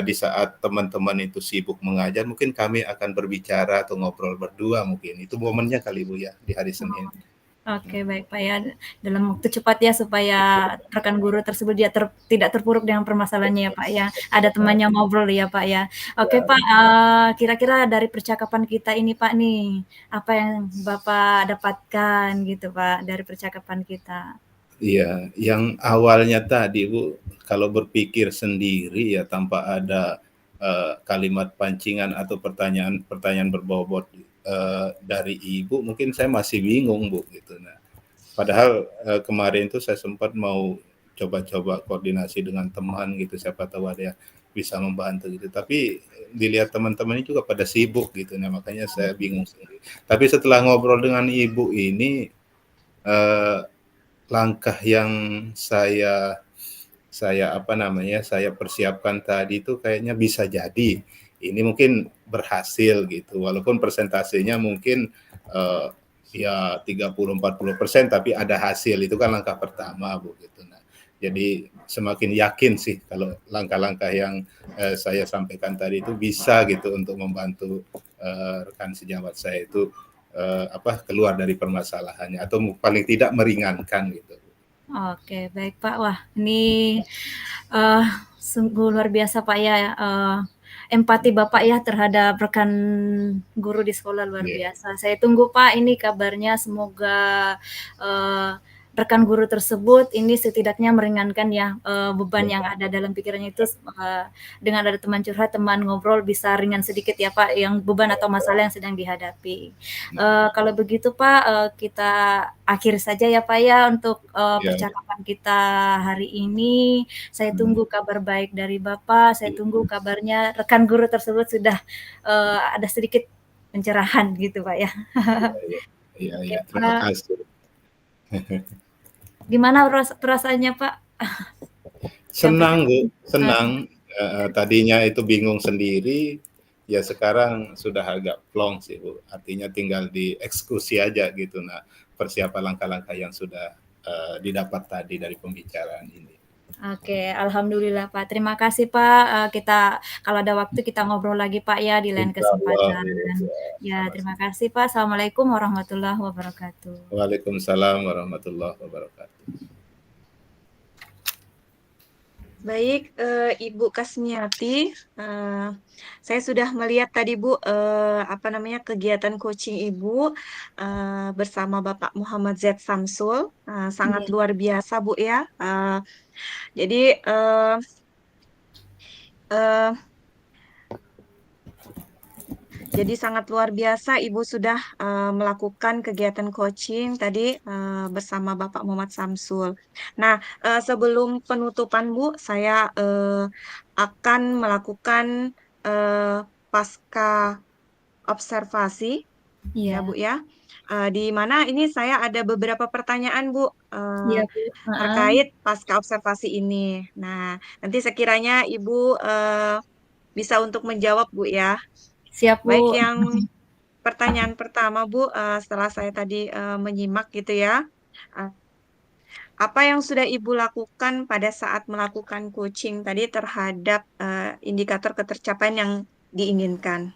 di saat teman-teman itu sibuk mengajar, mungkin kami akan berbicara atau ngobrol berdua mungkin. Itu momennya kali, Bu, ya, di hari Senin. oke, baik Pak ya, dalam waktu cepat ya supaya rekan guru tersebut dia tidak terpuruk dengan permasalahannya ya Pak ya, ada temannya ngobrol ya Pak ya. Oke Ya, Pak, kira-kira dari percakapan kita ini Pak nih, apa yang Bapak dapatkan gitu Pak dari percakapan kita? iya, yang awalnya tadi, Bu, kalau berpikir sendiri ya tanpa ada, kalimat pancingan atau pertanyaan-pertanyaan berbobot, dari Ibu, mungkin saya masih bingung, Bu, gitu. Nah, padahal, kemarin itu saya sempat mau coba-coba koordinasi dengan teman gitu, siapa tahu ada yang bisa membantu gitu, tapi dilihat teman-teman ini juga pada sibuk gitu, nah makanya saya bingung sendiri. Tapi setelah ngobrol dengan Ibu ini, eee langkah yang saya apa namanya, saya persiapkan tadi itu kayaknya bisa jadi ini mungkin berhasil gitu, walaupun persentasenya mungkin, eee, ya 30-40%, tapi ada hasil, itu kan langkah pertama, Bu, gitu. Nah, jadi semakin yakin sih kalau langkah-langkah yang, saya sampaikan tadi itu bisa gitu untuk membantu, rekan sejawat saya itu, apa, keluar dari permasalahannya atau paling tidak meringankan gitu. Oke, baik Pak. Wah, ini, eee, sungguh luar biasa Pak ya, empati Bapak ya terhadap rekan guru di sekolah luar Iya, biasa. Saya tunggu Pak ini kabarnya semoga, eee, rekan guru tersebut ini setidaknya meringankan ya, beban yang ada dalam pikirannya itu, dengan ada teman curhat, teman ngobrol bisa ringan sedikit ya Pak, yang beban atau masalah yang sedang dihadapi. Kalau begitu Pak, kita akhiri saja ya Pak ya untuk, iya, iya, percakapan kita hari ini. Saya mhm, tunggu kabar baik dari Bapak, saya iya, tunggu kabarnya rekan guru tersebut sudah, ada sedikit pencerahan gitu Pak ya. iya, iya, iya, Oke iya, terima Pak, kasih. gimana perasaannya Pak? Yang Senang, Bu, eee, senang, heeh, tadinya itu bingung sendiri, ya sekarang sudah agak plong sih, Bu, artinya tinggal dieksekusi aja gitu. Nah, persiapan langkah-langkah yang sudah, didapat tadi dari pembicaraan ini. oke, alhamdulillah Pak. Terima kasih Pak, kita kalau ada waktu kita ngobrol lagi Pak ya di lain Insyaallah, kesempatan. ya, ya, Ya, terima sama-sama. kasih Pak. Assalamualaikum warahmatullahi wabarakatuh. Waalaikumsalam warahmatullahi wabarakatuh. Baik, Ibu Kasmiati, saya sudah melihat tadi Bu, apa namanya, kegiatan coaching Ibu, bersama Bapak Muhammad Z. Samsul, sangat Iya, luar biasa Bu ya. Jadi, eee eee, jadi sangat luar biasa Ibu sudah, melakukan kegiatan coaching tadi, bersama Bapak Muhammad Samsul. Nah, sebelum penutupan Bu, saya, akan melakukan, pasca observasi ya, iya, Bu, ya. Di mana ini saya ada beberapa pertanyaan, Bu, iya Bu, heeh. terkait pasca observasi ini. Nah, nanti sekiranya Ibu, bisa untuk menjawab, Bu, ya. Siap Baik, Bu. yang pertanyaan pertama, Bu, setelah saya tadi, menyimak gitu ya, eee, apa yang sudah Ibu lakukan pada saat melakukan coaching tadi terhadap, indikator ketercapaian yang diinginkan?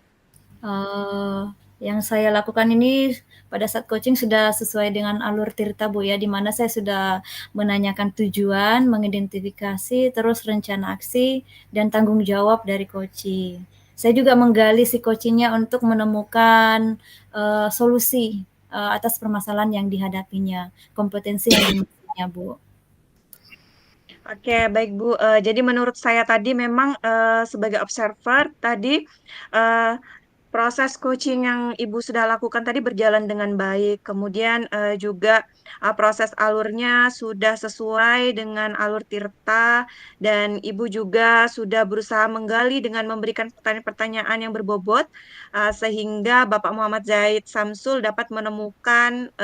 Yang saya lakukan ini pada saat coaching sudah sesuai dengan alur Tirta Bu ya, di mana saya sudah menanyakan tujuan, mengidentifikasi, terus rencana aksi, dan tanggung jawab dari coaching. Saya juga menggali si coachingnya untuk menemukan solusi atas permasalahan yang dihadapinya, kompetensi yang dimilikinya Bu. Oke, baik Bu. Jadi menurut saya tadi memang sebagai observer tadi eh, proses coaching yang Ibu sudah lakukan tadi berjalan dengan baik. Kemudian juga proses alurnya sudah sesuai dengan alur Tirta dan Ibu juga sudah berusaha menggali dengan memberikan pertanyaan-pertanyaan yang berbobot sehingga Bapak Muhammad Zaid Samsul dapat menemukan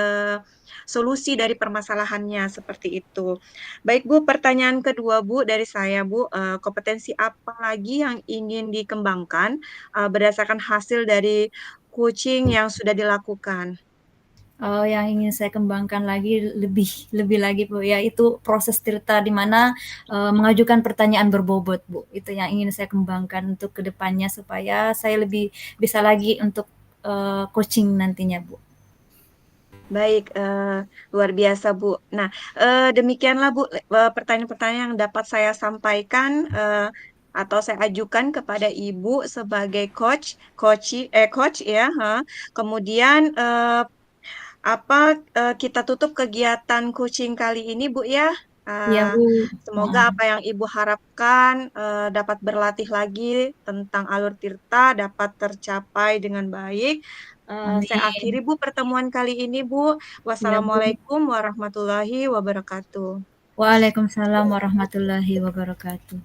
solusi dari permasalahannya seperti itu. Baik Bu, pertanyaan kedua Bu dari saya Bu, kompetensi apa lagi yang ingin dikembangkan berdasarkan hasil dari coaching yang sudah dilakukan? Yang ingin saya kembangkan lagi lebih lagi Bu, yaitu proses Tirta di mana mengajukan pertanyaan berbobot Bu. Itu yang ingin saya kembangkan untuk kedepannya supaya saya lebih bisa lagi untuk coaching nantinya Bu. Baik, luar biasa Bu. Nah, demikianlah Bu pertanyaan-pertanyaan yang dapat saya sampaikan atau saya ajukan kepada Ibu sebagai coach ya. Kemudian kita tutup kegiatan coaching kali ini Bu ya. Iya Eh, Bu. Semoga apa yang Ibu harapkan dapat berlatih lagi tentang alur Tirta dapat tercapai dengan baik. Saya akhiri Amin. Bu pertemuan kali ini Bu. Iya Bu. Wassalamualaikum warahmatullahi wabarakatuh. Waalaikumsalam warahmatullahi wabarakatuh.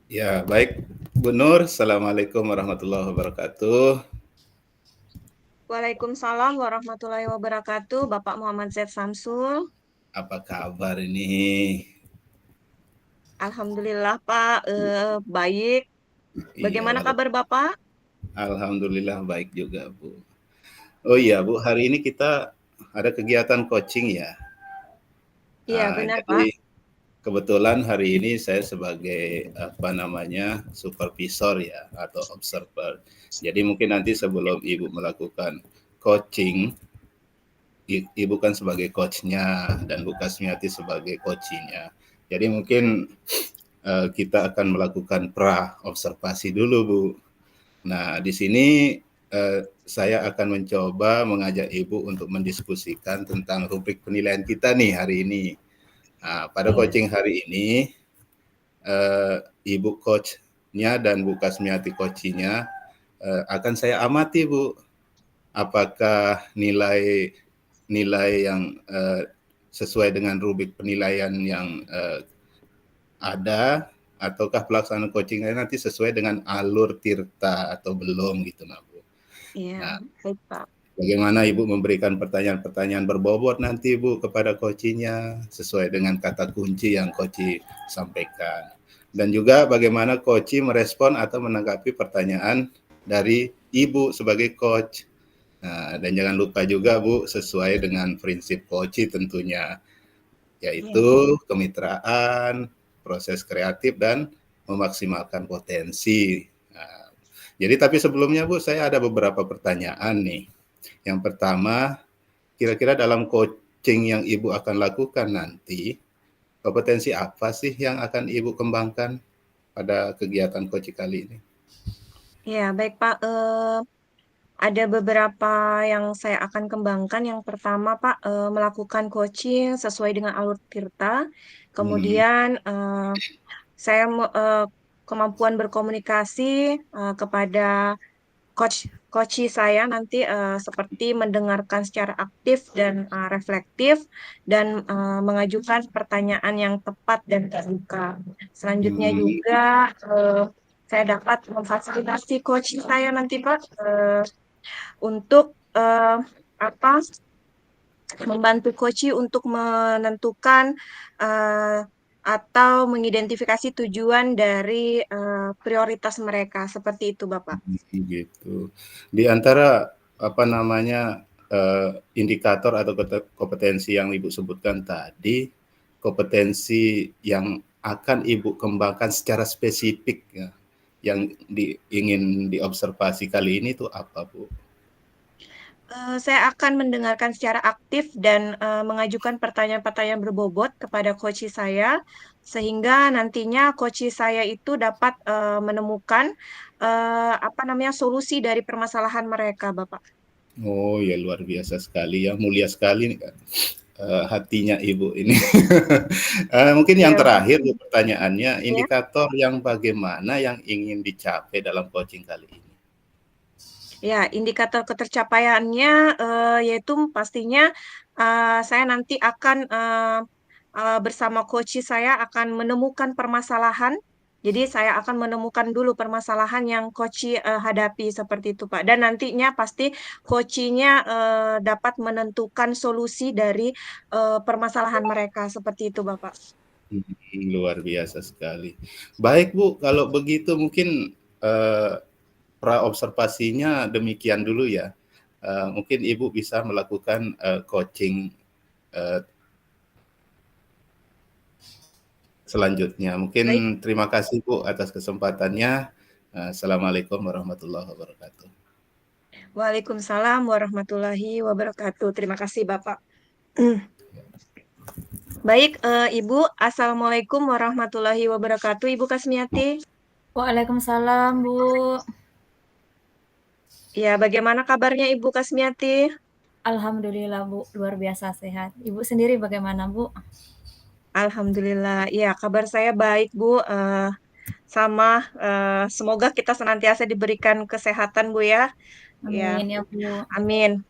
Ya, baik Bu Nur. Assalamualaikum warahmatullahi wabarakatuh. Waalaikumsalam warahmatullahi wabarakatuh. Bapak Muhammad Zaid Samsul. Apa kabar ini? Alhamdulillah Pak, baik. Iya, Bagaimana kabar Bapak? alhamdulillah baik juga Bu. Oh iya Bu, hari ini kita ada kegiatan coaching ya. Iya, benar Pak. Jadi kebetulan hari ini saya sebagai supervisor ya atau observer. Jadi mungkin nanti sebelum Ibu melakukan coaching, Ibu kan sebagai coachnya dan Bu Kasmiati sebagai coachingnya. Jadi mungkin kita akan melakukan pra observasi dulu Bu. Nah di sini saya akan mencoba mengajak Ibu untuk mendiskusikan tentang rubrik penilaian kita nih hari ini. Nah, pada coaching hari ini Ibu coachnya dan Bu Kasmiati coachnya akan saya amati Bu, apakah nilai yang sesuai dengan rubrik penilaian yang ada ataukah pelaksanaan coachingnya nanti sesuai dengan alur Tirta atau belum gitu nah Bu. Iya, Nah, baik Pak. bagaimana Ibu memberikan pertanyaan-pertanyaan berbobot nanti Bu kepada coachingnya sesuai dengan kata kunci yang coach sampaikan. Dan juga bagaimana coach merespon atau menanggapi pertanyaan dari Ibu sebagai coach. Nah, dan jangan lupa juga Bu, sesuai dengan prinsip coach tentunya, yaitu kemitraan, proses kreatif, dan memaksimalkan potensi. Nah, jadi tapi sebelumnya Bu, saya ada beberapa pertanyaan nih. Yang pertama, kira-kira dalam coaching yang Ibu akan lakukan nanti, kompetensi apa sih yang akan Ibu kembangkan pada kegiatan coaching kali ini? Ya, baik Pak. Ada beberapa yang saya akan kembangkan. Yang pertama Pak, melakukan coaching sesuai dengan alur Tirta. Kemudian saya kemampuan berkomunikasi kepada coach saya nanti seperti mendengarkan secara aktif dan reflektif dan mengajukan pertanyaan yang tepat dan terbuka. Selanjutnya juga saya dapat memfasilitasi coach saya nanti Pak untuk membantu coach untuk menentukan atau mengidentifikasi tujuan dari prioritas mereka seperti itu Bapak. Gitu. Di antara apa namanya indikator atau kompetensi yang Ibu sebutkan tadi, kompetensi yang akan Ibu kembangkan secara spesifik ya, yang ingin diobservasi kali ini itu apa, Bu? Saya akan mendengarkan secara aktif dan mengajukan pertanyaan-pertanyaan berbobot kepada coach saya, sehingga nantinya coach saya itu dapat menemukan solusi dari permasalahan mereka, Bapak. Oh ya, luar biasa sekali ya, mulia sekali nih, hatinya Ibu ini. Mungkin yang Ya, terakhir Bu, pertanyaannya, ya. indikator yang bagaimana yang ingin dicapai dalam coaching kali ini? Ya, indikator ketercapaiannya yaitu pastinya saya nanti akan bersama coach saya akan menemukan permasalahan. Jadi saya akan menemukan dulu permasalahan yang coach hadapi seperti itu, Pak. Dan nantinya pasti coachnya dapat menentukan solusi dari permasalahan mereka seperti itu, Bapak. Luar biasa sekali. Baik Bu, kalau begitu mungkin pra-observasinya demikian dulu ya. Mungkin Ibu bisa melakukan coaching selanjutnya. Mungkin Baik. terima kasih Bu atas kesempatannya. Assalamualaikum warahmatullahi wabarakatuh. Waalaikumsalam warahmatullahi wabarakatuh. Terima kasih, Bapak. Baik, Ibu. Assalamualaikum warahmatullahi wabarakatuh, Ibu Kasmiati. Waalaikumsalam, Bu. Ya, bagaimana kabarnya Ibu Kasmiati? Alhamdulillah, Bu. Luar biasa sehat. Ibu sendiri bagaimana, Bu? Alhamdulillah. Ya, kabar saya baik, Bu. Semoga kita senantiasa diberikan kesehatan, Bu ya. Ya, Amin ya, Bu. amin.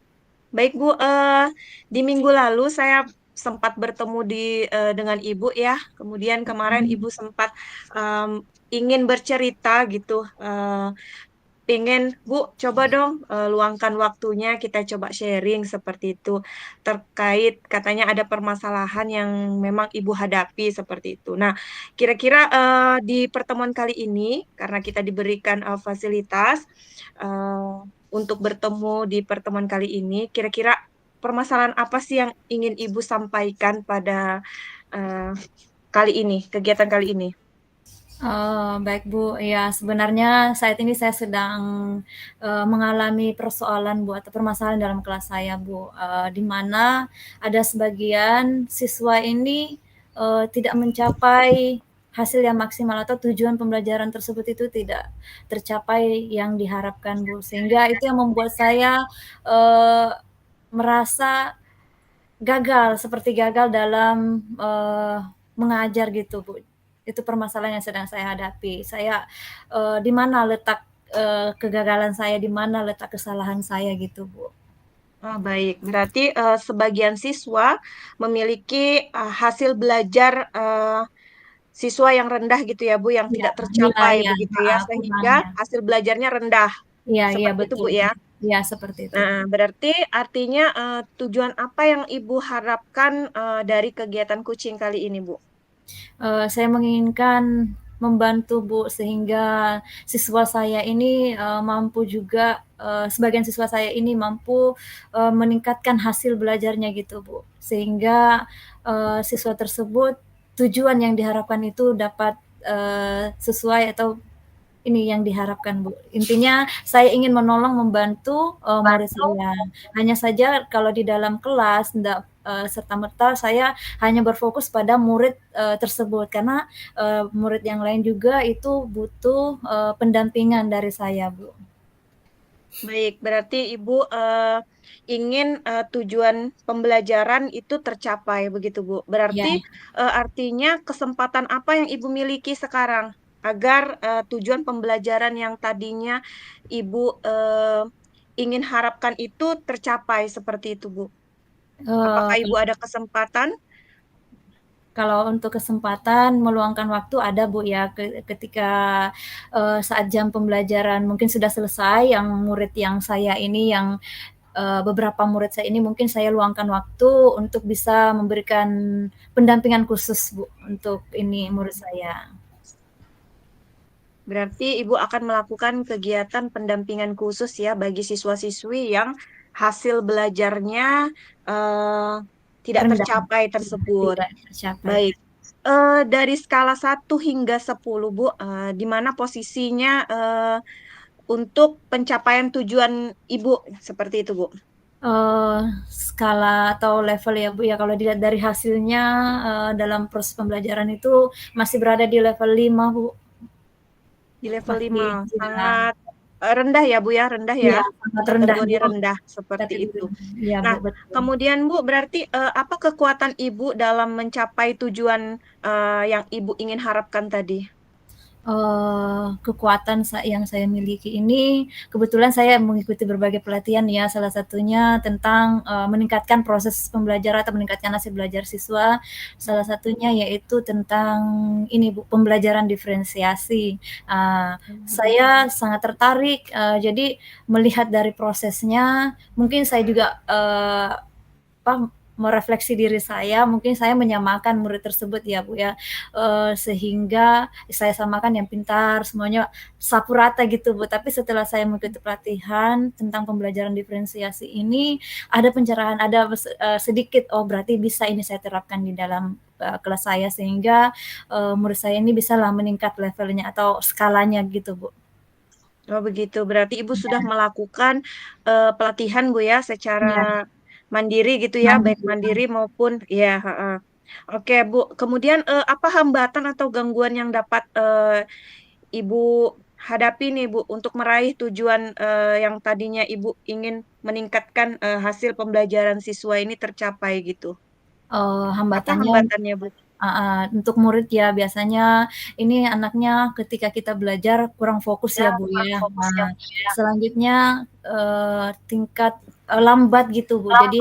Baik, Bu. Di minggu lalu saya sempat bertemu dengan Ibu ya. Kemudian kemarin Ibu sempat ingin bercerita gitu. Pengen, Bu, coba dong luangkan waktunya kita coba sharing seperti itu. Terkait katanya ada permasalahan yang memang Ibu hadapi seperti itu. Nah, kira-kira di pertemuan kali ini, karena kita diberikan fasilitas untuk bertemu di pertemuan kali ini, kira-kira permasalahan apa sih yang ingin Ibu sampaikan pada kali ini, kegiatan kali ini? Baik Bu, ya sebenarnya saat ini saya sedang mengalami persoalan Bu atau permasalahan dalam kelas saya Bu, di mana ada sebagian siswa ini tidak mencapai hasil yang maksimal atau tujuan pembelajaran tersebut itu tidak tercapai yang diharapkan Bu, sehingga itu yang membuat saya merasa seperti gagal dalam mengajar gitu Bu. Itu permasalahan yang sedang saya hadapi. Saya di mana letak kegagalan saya, di mana letak kesalahan saya gitu Bu. Oh, baik, berarti sebagian siswa memiliki hasil belajar siswa yang rendah gitu ya Bu, yang Ya, tidak tercapai nilai begitu ya, sehingga kurangnya. hasil belajarnya rendah. Iya iya Seperti itu betul. Bu ya. Iya seperti itu. Nah, berarti artinya tujuan apa yang Ibu harapkan dari kegiatan coaching kali ini Bu? Saya menginginkan membantu Bu sehingga siswa saya ini mampu juga sebagian siswa saya ini mampu meningkatkan hasil belajarnya gitu Bu, sehingga siswa tersebut tujuan yang diharapkan itu dapat sesuai atau ini yang diharapkan Bu. Intinya saya ingin menolong membantu murid saya. Hanya saja kalau di dalam kelas tidak serta-merta saya hanya berfokus pada murid tersebut karena murid yang lain juga itu butuh pendampingan dari saya Bu. Baik, berarti Ibu ingin tujuan pembelajaran itu tercapai begitu Bu. Ya, Berarti artinya kesempatan apa yang Ibu miliki sekarang agar tujuan pembelajaran yang tadinya Ibu ingin harapkan itu tercapai seperti itu Bu. Apakah Ibu ada kesempatan? Kalau untuk kesempatan meluangkan waktu ada Bu ya, ketika saat jam pembelajaran mungkin sudah selesai, yang murid yang saya ini yang beberapa murid saya ini mungkin saya luangkan waktu untuk bisa memberikan pendampingan khusus Bu untuk ini murid saya. Berarti Ibu akan melakukan kegiatan pendampingan khusus ya bagi siswa-siswi yang hasil belajarnya tidak Rendah, tercapai tersebut. tidak tercapai. Baik. Dari skala 1 hingga 10, Bu, di mana posisinya untuk pencapaian tujuan Ibu seperti itu, Bu? Skala atau level ya Bu ya, kalau dilihat dari hasilnya dalam proses pembelajaran itu masih berada di level 5 Bu. Di level Masih 5, ya, sangat rendah ya Bu ya, rendah ya, iya sangat rendah kategori Bu, rendah seperti kategori itu. iya Bu, Nah, betul. kemudian Bu, berarti apa kekuatan Ibu dalam mencapai tujuan yang Ibu ingin harapkan tadi? Kekuatan yang saya miliki ini, kebetulan saya mengikuti berbagai pelatihan ya, salah satunya tentang meningkatkan proses pembelajaran atau meningkatkan hasil belajar siswa. Salah satunya yaitu tentang ini Bu, pembelajaran diferensiasi. Saya sangat tertarik, jadi melihat dari prosesnya, mungkin saya juga merefleksi diri saya, mungkin saya menyamakan murid tersebut ya Bu ya, sehingga saya samakan yang pintar, semuanya sapu rata gitu Bu. Tapi setelah saya mengikuti pelatihan tentang pembelajaran diferensiasi ini, ada pencerahan, ada sedikit, oh berarti bisa ini saya terapkan di dalam kelas saya, sehingga murid saya ini bisalah meningkat levelnya atau skalanya gitu Bu. Oh begitu, berarti Ibu sudah melakukan pelatihan Bu ya, Ya, secara mandiri gitu ya, baik mandiri. mandiri maupun ya. Oke Bu, kemudian apa hambatan atau gangguan yang dapat Ibu hadapi nih Bu untuk meraih tujuan yang tadinya Ibu ingin meningkatkan hasil pembelajaran siswa ini tercapai gitu? Apa Hambatannya hambatannya Bu? untuk murid ya biasanya ini anaknya ketika kita belajar kurang fokus ya Bu ya. Nah, selanjutnya tingkat lambat gitu Bu. Jadi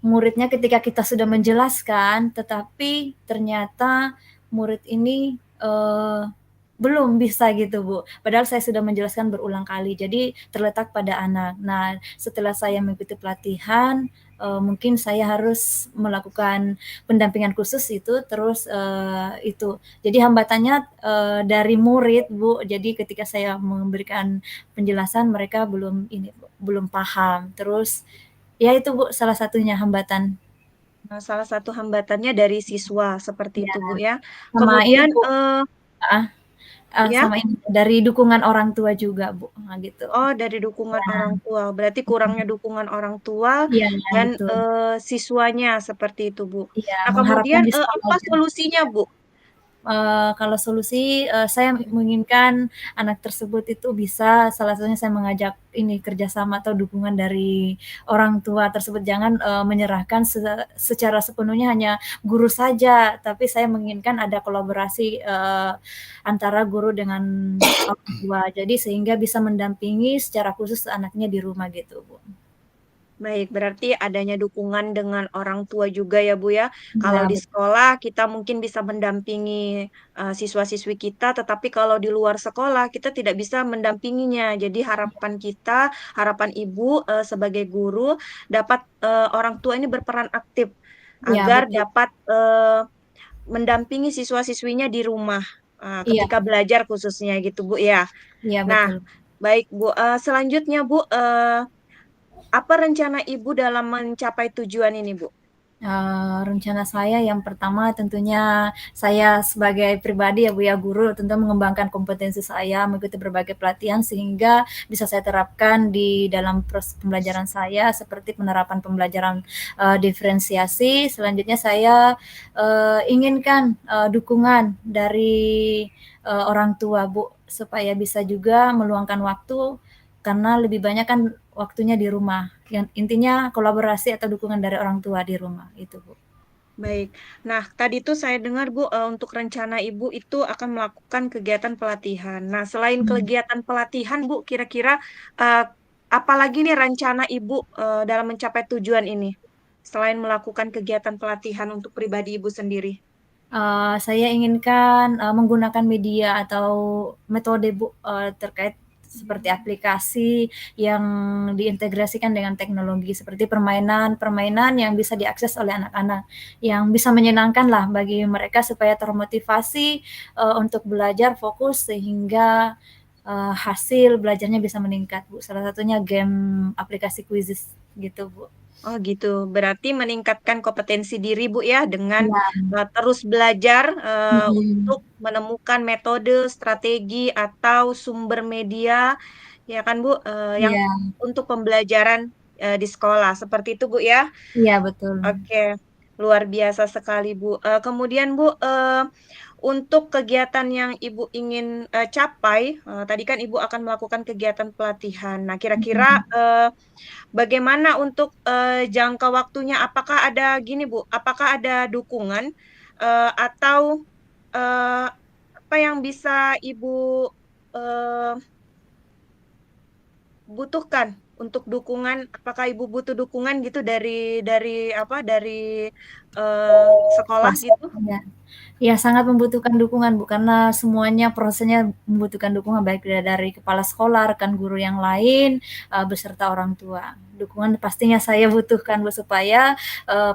muridnya ketika kita sudah menjelaskan, tetapi ternyata murid ini belum bisa gitu Bu. Padahal saya sudah menjelaskan berulang kali. Jadi terletak pada anak. Nah, setelah saya mengikuti pelatihan, mungkin saya harus melakukan pendampingan khusus itu, terus itu. Jadi hambatannya dari murid Bu. Jadi ketika saya memberikan penjelasan mereka belum paham. Terus ya itu Bu salah satunya hambatan. Nah, salah satu hambatannya dari siswa seperti Ya, itu Bu ya. sama ini Kemudian Bu, heeh, ya. sama ini dari dukungan orang tua juga Bu, nah gitu. Oh, dari dukungan Ya, orang tua. Berarti kurangnya dukungan orang tua iya dan betul. siswanya seperti itu, Bu. Iya, Nah, mengharapkan kemudian bisa apa belajar. solusinya, Bu? Kalau solusi, saya menginginkan anak tersebut itu bisa, salah satunya saya mengajak ini kerjasama atau dukungan dari orang tua tersebut. Jangan menyerahkan secara sepenuhnya hanya guru saja, tapi saya menginginkan ada kolaborasi antara guru dengan orang tua. Jadi sehingga bisa mendampingi secara khusus anaknya di rumah gitu Bu. Baik, berarti adanya dukungan dengan orang tua juga ya, Bu ya. Kalau Iya di betul. sekolah kita mungkin bisa mendampingi siswa-siswi kita, tetapi kalau di luar sekolah kita tidak bisa mendampinginya. Jadi harapan kita, harapan Ibu sebagai guru dapat orang tua ini berperan aktif Iya agar betul. dapat mendampingi siswa-siswinya di rumah Iya, ketika belajar khususnya gitu, Bu ya. iya Nah, betul. baik Bu. Selanjutnya Bu, apa rencana Ibu dalam mencapai tujuan ini, Bu? Rencana saya yang pertama tentunya saya sebagai pribadi ya Bu ya, guru tentu mengembangkan kompetensi saya, mengikuti berbagai pelatihan sehingga bisa saya terapkan di dalam proses pembelajaran saya seperti penerapan pembelajaran diferensiasi. Selanjutnya saya inginkan dukungan dari orang tua Bu, supaya bisa juga meluangkan waktu karena lebih banyak kan waktunya di rumah. Yang intinya kolaborasi atau dukungan dari orang tua di rumah itu, Bu. Baik. Nah, tadi tuh saya dengar Bu, untuk rencana Ibu itu akan melakukan kegiatan pelatihan. Nah, selain Hmm. kegiatan pelatihan, Bu, kira-kira eh, apa lagi nih rencana Ibu dalam mencapai tujuan ini? Selain melakukan kegiatan pelatihan untuk pribadi Ibu sendiri. Saya inginkan menggunakan media atau metode Bu terkait seperti aplikasi yang diintegrasikan dengan teknologi seperti permainan-permainan yang bisa diakses oleh anak-anak, yang bisa menyenangkan lah bagi mereka supaya termotivasi untuk belajar fokus sehingga hasil belajarnya bisa meningkat, Bu. Salah satunya game aplikasi Quizizz gitu, Bu. Oh gitu, berarti meningkatkan kompetensi diri Bu ya dengan Iya, terus belajar mhm, untuk menemukan metode, strategi atau sumber media ya kan Bu yang iya, untuk pembelajaran di sekolah seperti itu Bu ya. iya betul. Oke, luar biasa sekali Bu. Kemudian Bu, untuk kegiatan yang Ibu ingin capai, tadi kan Ibu akan melakukan kegiatan pelatihan. Nah, kira-kira Mhm, bagaimana untuk, jangka waktunya? Apakah ada gini, Bu, apakah ada dukungan, atau, apa yang bisa Ibu, eee, butuhkan untuk dukungan? Apakah Ibu butuh dukungan gitu dari apa, dari, sekolah kuasa, gitu? iya. Ya, sangat membutuhkan dukungan, Bu, karena semuanya prosesnya membutuhkan dukungan baik dari kepala sekolah, rekan guru yang lain, beserta orang tua. Dukungan pastinya saya butuhkan, Bu, supaya,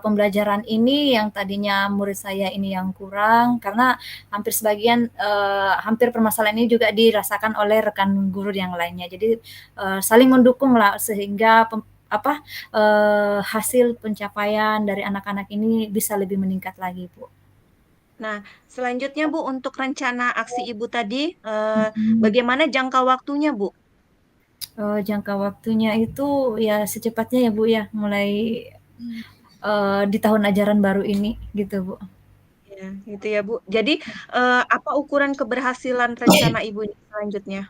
pembelajaran ini yang tadinya murid saya ini yang kurang, karena hampir sebagian, hampir permasalahan ini juga dirasakan oleh rekan guru yang lainnya. Jadi, saling mendukunglah sehingga hasil pencapaian dari anak-anak ini bisa lebih meningkat lagi, Bu. Nah, selanjutnya, Bu, untuk rencana aksi Ibu tadi, Mhm. bagaimana jangka waktunya, Bu? Jangka waktunya itu ya secepatnya ya, Bu, ya, mulai, di tahun ajaran baru ini gitu, Bu. Ya, gitu ya, Bu. Jadi, apa ukuran keberhasilan rencana Ibu ini selanjutnya?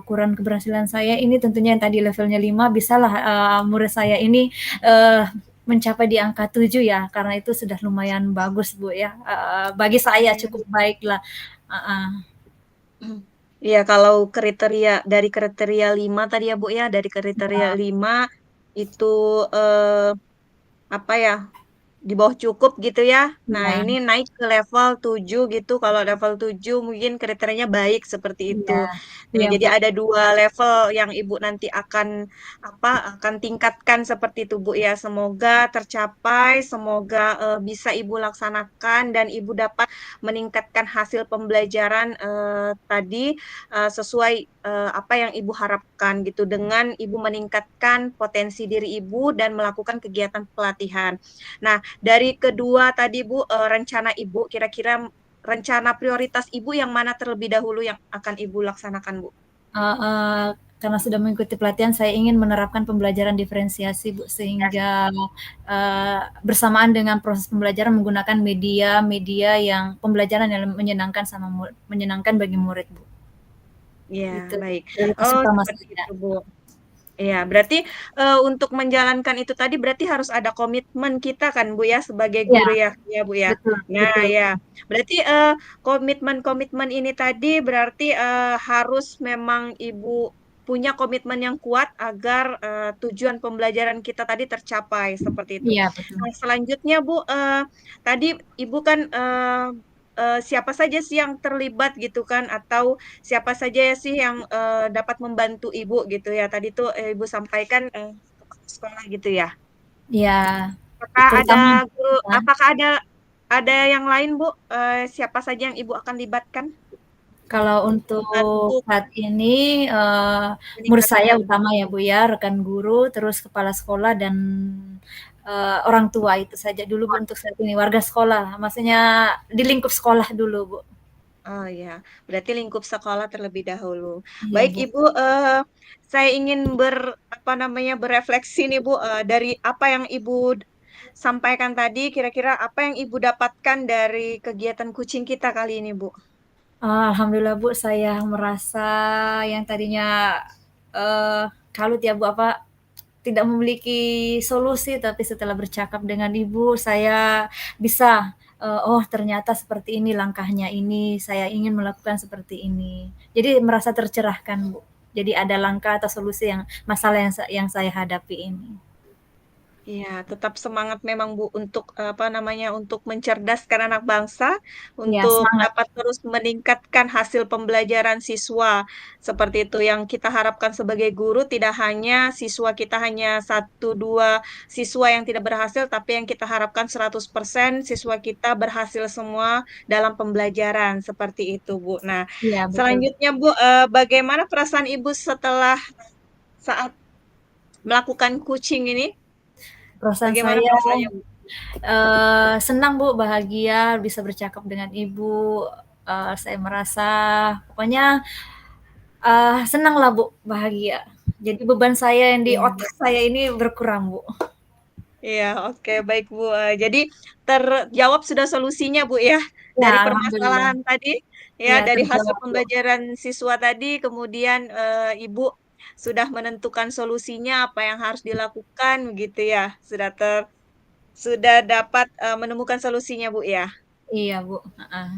Ukuran keberhasilan saya ini tentunya yang tadi levelnya 5 bisalah, murid saya ini, mencapai di angka 7 ya, karena itu sudah lumayan bagus, Bu, ya, bagi saya Oke. cukup baiklah, heeh. Iya, kalau dari kriteria 5 tadi ya, Bu, ya, dari kriteria Iya, 5 itu, apa ya, di bawah cukup gitu ya. Nah, iya, ini naik ke level 7 gitu, kalau level 7 mungkin kriterianya baik seperti itu. iya, Nah, iya, jadi Bu, ada 2 level yang Ibu nanti akan tingkatkan seperti itu, Bu, ya. Semoga tercapai, semoga, bisa Ibu laksanakan dan Ibu dapat meningkatkan hasil pembelajaran, tadi, sesuai, apa yang Ibu harapkan gitu, dengan Ibu meningkatkan potensi diri Ibu dan melakukan kegiatan pelatihan. Nah, dari kedua tadi Bu, rencana Ibu, kira-kira rencana prioritas Ibu yang mana terlebih dahulu yang akan Ibu laksanakan, Bu? heeh, karena sudah mengikuti pelatihan saya ingin menerapkan pembelajaran diferensiasi, Bu, sehingga, bersamaan dengan proses pembelajaran menggunakan media-media yang pembelajaran yang menyenangkan bagi murid, Bu. Iya, Itu baik. prioritas Oh, utama seperti saya. itu, Bu. Iya, berarti, untuk menjalankan itu tadi berarti harus ada komitmen kita kan, Bu, ya, sebagai Iya, guru ya, ya, Bu, ya? betul Nah, betul. ya, berarti, komitmen-komitmen ini tadi berarti, harus memang Ibu punya komitmen yang kuat agar, tujuan pembelajaran kita tadi tercapai, seperti itu. Iya, betul. Nah, selanjutnya, Bu, tadi Ibu kan, siapa saja sih yang terlibat gitu kan, atau siapa saja sih yang, dapat membantu Ibu gitu ya, tadi tuh, Ibu sampaikan, kepala sekolah gitu ya? Iya, Apakah ada terutama guru ya, apakah ada yang lain Bu? Siapa saja yang Ibu akan libatkan kalau untuk untuk membantu saat ini, murid meningkatkan saya ini? utama ya, Bu, ya, rekan guru, terus kepala sekolah dan, orang tua itu saja dulu, Bu, untuk saat ini, warga sekolah, maksudnya di lingkup sekolah dulu, Bu. Oh ya, berarti lingkup sekolah terlebih dahulu. Iya, Baik Bu. Ibu, saya ingin apa namanya, berefleksi nih Bu, dari apa yang Ibu sampaikan tadi, kira-kira apa yang Ibu dapatkan dari kegiatan kucing kita kali ini, Bu? Alhamdulillah, Bu, saya merasa yang tadinya, kalut ya, Bu, tidak memiliki solusi, tapi setelah bercakap dengan Ibu, saya bisa, "Oh, ternyata seperti ini langkahnya ini, saya ingin melakukan seperti ini." Jadi merasa tercerahkan, Bu. Jadi ada langkah atau solusi yang masalah yang saya hadapi ini. Iya, tetap semangat memang Bu untuk apa namanya, untuk mencerdaskan anak bangsa, Iya, untuk semangat. dapat terus meningkatkan hasil pembelajaran siswa. Seperti itu yang kita harapkan sebagai guru, tidak hanya siswa kita hanya satu 2 siswa yang tidak berhasil, tapi yang kita harapkan 100% siswa kita berhasil semua dalam pembelajaran, seperti itu Bu. Nah, Iya, betul. selanjutnya Bu, bagaimana perasaan Ibu setelah saat melakukan coaching ini? Perasaan Bagaimana saya, perasaannya Bu? senang Bu, bahagia bisa bercakap dengan Ibu, saya merasa pokoknya, senanglah Bu, bahagia. Jadi beban saya yang di Iya. otak saya ini berkurang Bu. Iya, oke, baik Bu. Jadi terjawab sudah solusinya Bu ya, Ya, dari alhamdulillah. permasalahan tadi, ya Iya, dari hasil terjawab Bu. pembelajaran siswa tadi, kemudian Ibu sudah menentukan solusinya apa yang harus dilakukan, begitu ya, sudah dapat menemukan solusinya Bu ya. Iya Bu, heeh.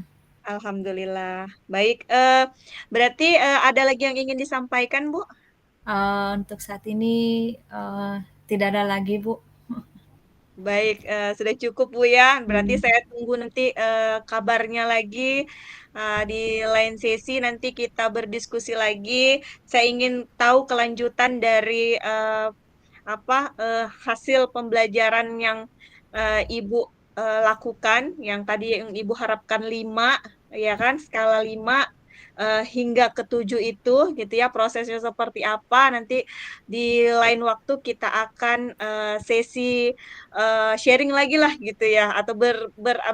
Alhamdulillah. Baik, berarti ada lagi yang ingin disampaikan Bu? Untuk saat ini, tidak ada lagi Bu. Baik, sudah cukup Bu ya, berarti Mmm, saya tunggu nanti, kabarnya lagi, di lain sesi nanti kita berdiskusi lagi. Saya ingin tahu kelanjutan dari, hasil pembelajaran yang, Ibu, lakukan, yang tadi yang Ibu harapkan 5, ya kan, skala 5, hingga ke 7 itu, gitu ya, prosesnya seperti apa, nanti di lain waktu kita akan, sesi, sharing lagi lah gitu ya, atau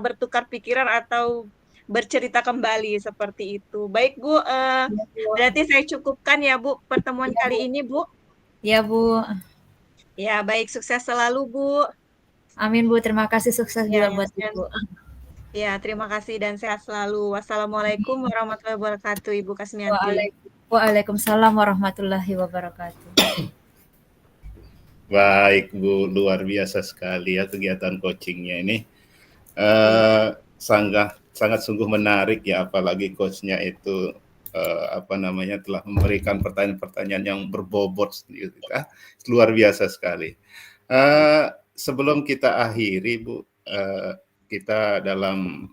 bertukar pikiran atau bercerita kembali, seperti itu. Baik Bu, iya Bu, berarti saya cukupkan ya Bu, pertemuan iya Bu, kali ini Bu. iya Bu. Ya, baik, sukses selalu, Bu. Amin Bu, terima kasih, sukses Ya, juga buat dan Ibu. ya, terima kasih dan sehat selalu. Wassalamualaikum warahmatullahi wabarakatuh, Ibu Kasmianti. Waalaikumsalam warahmatullahi wabarakatuh. Baik Bu, luar biasa sekali ya kegiatan coachingnya ini. Iya, Sangat sangat sungguh menarik ya, apalagi coachnya itu telah memberikan pertanyaan-pertanyaan yang berbobot gitu, luar biasa sekali. Sebelum kita akhiri Bu, kita dalam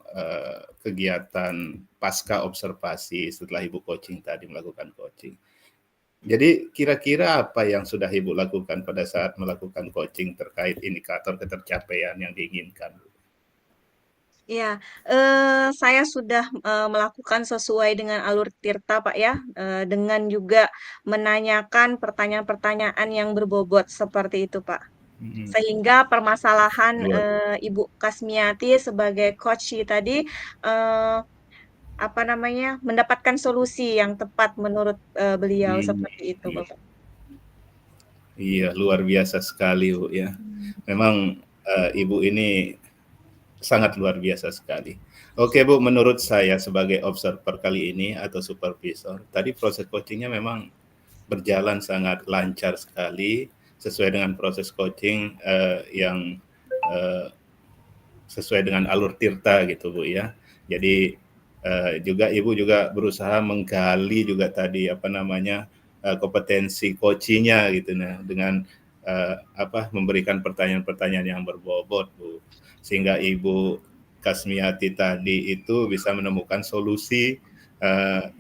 kegiatan pasca observasi setelah Ibu coaching tadi melakukan coaching. Jadi kira-kira apa yang sudah Ibu lakukan pada saat melakukan coaching terkait indikator ketercapaian yang diinginkan? iya, saya sudah, melakukan sesuai dengan alur tirta, Pak, ya, dengan juga menanyakan pertanyaan-pertanyaan yang berbobot, seperti itu, Pak. Mhm, Sehingga permasalahan, luar Ibu Kasmiati sebagai coach tadi, eee, mendapatkan solusi yang tepat menurut, beliau, mhm, seperti itu, iya. Bapak. Iya, luar biasa sekali, Bu, ya. Memang, Ibu ini sangat luar biasa sekali. Oke, Bu, menurut saya sebagai observer kali ini atau supervisor, tadi proses coaching-nya memang berjalan sangat lancar sekali, sesuai dengan proses coaching, yang, eee, sesuai dengan alur tirta gitu, Bu, ya. Jadi, juga Ibu juga berusaha menggali juga tadi, kompetensi coaching-nya gitu, nah, dengan, memberikan pertanyaan-pertanyaan yang berbobot, Bu. Sehingga Ibu Kasmiati tadi itu bisa menemukan solusi,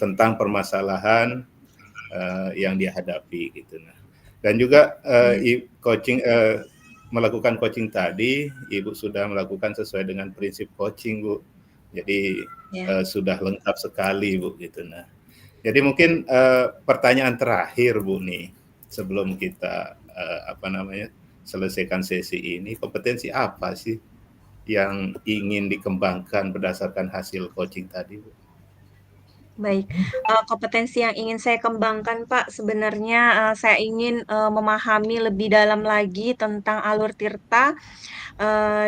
tentang permasalahan, yang dia hadapi gitu, nah. Dan juga, Iya, melakukan coaching tadi, Ibu sudah melakukan sesuai dengan prinsip coaching, Bu. Jadi, iya. sudah lengkap sekali, Bu, gitu. Nah, jadi mungkin, pertanyaan terakhir, Bu, nih, sebelum kita, selesaikan sesi ini, kompetensi apa sih yang ingin dikembangkan berdasarkan hasil coaching tadi, Bu? Baik, kompetensi yang ingin saya kembangkan, Pak, sebenarnya, saya ingin, memahami lebih dalam lagi tentang alur tirta,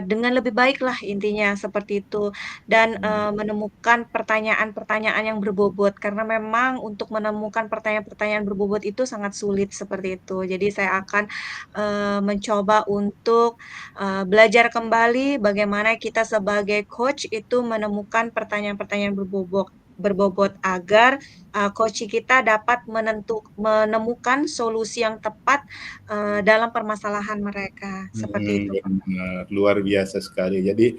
dengan lebih baik lah intinya seperti itu. Dan, Mmm, menemukan pertanyaan-pertanyaan yang berbobot, karena memang untuk menemukan pertanyaan-pertanyaan berbobot itu sangat sulit seperti itu. Jadi saya akan, mencoba untuk, belajar kembali bagaimana kita sebagai coach itu menemukan pertanyaan-pertanyaan berbobot berbobot agar coach kita dapat menemukan solusi yang tepat dalam permasalahan mereka. Seperti itu. Luar biasa sekali. Jadi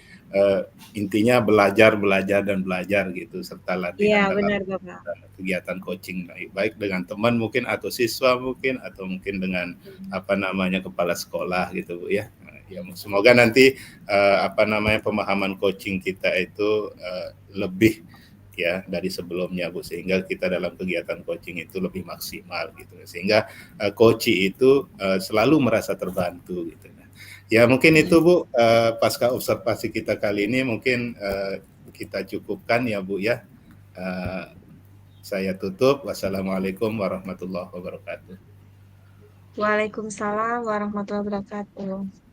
intinya belajar dan belajar gitu, serta latihan Iya, dalam benar Bapak. kegiatan coaching, baik dengan teman mungkin atau siswa mungkin, atau mungkin dengan kepala sekolah gitu Bu ya. Ya semoga nanti pemahaman coaching kita itu lebih ya dari sebelumnya Bu, sehingga kita dalam kegiatan coaching itu lebih maksimal gitu, sehingga coach itu selalu merasa terbantu gitu. Ya mungkin itu Bu, pasca observasi kita kali ini mungkin kita cukupkan ya Bu ya. Saya tutup. Wassalamualaikum warahmatullahi wabarakatuh. Waalaikumsalam warahmatullahi wabarakatuh.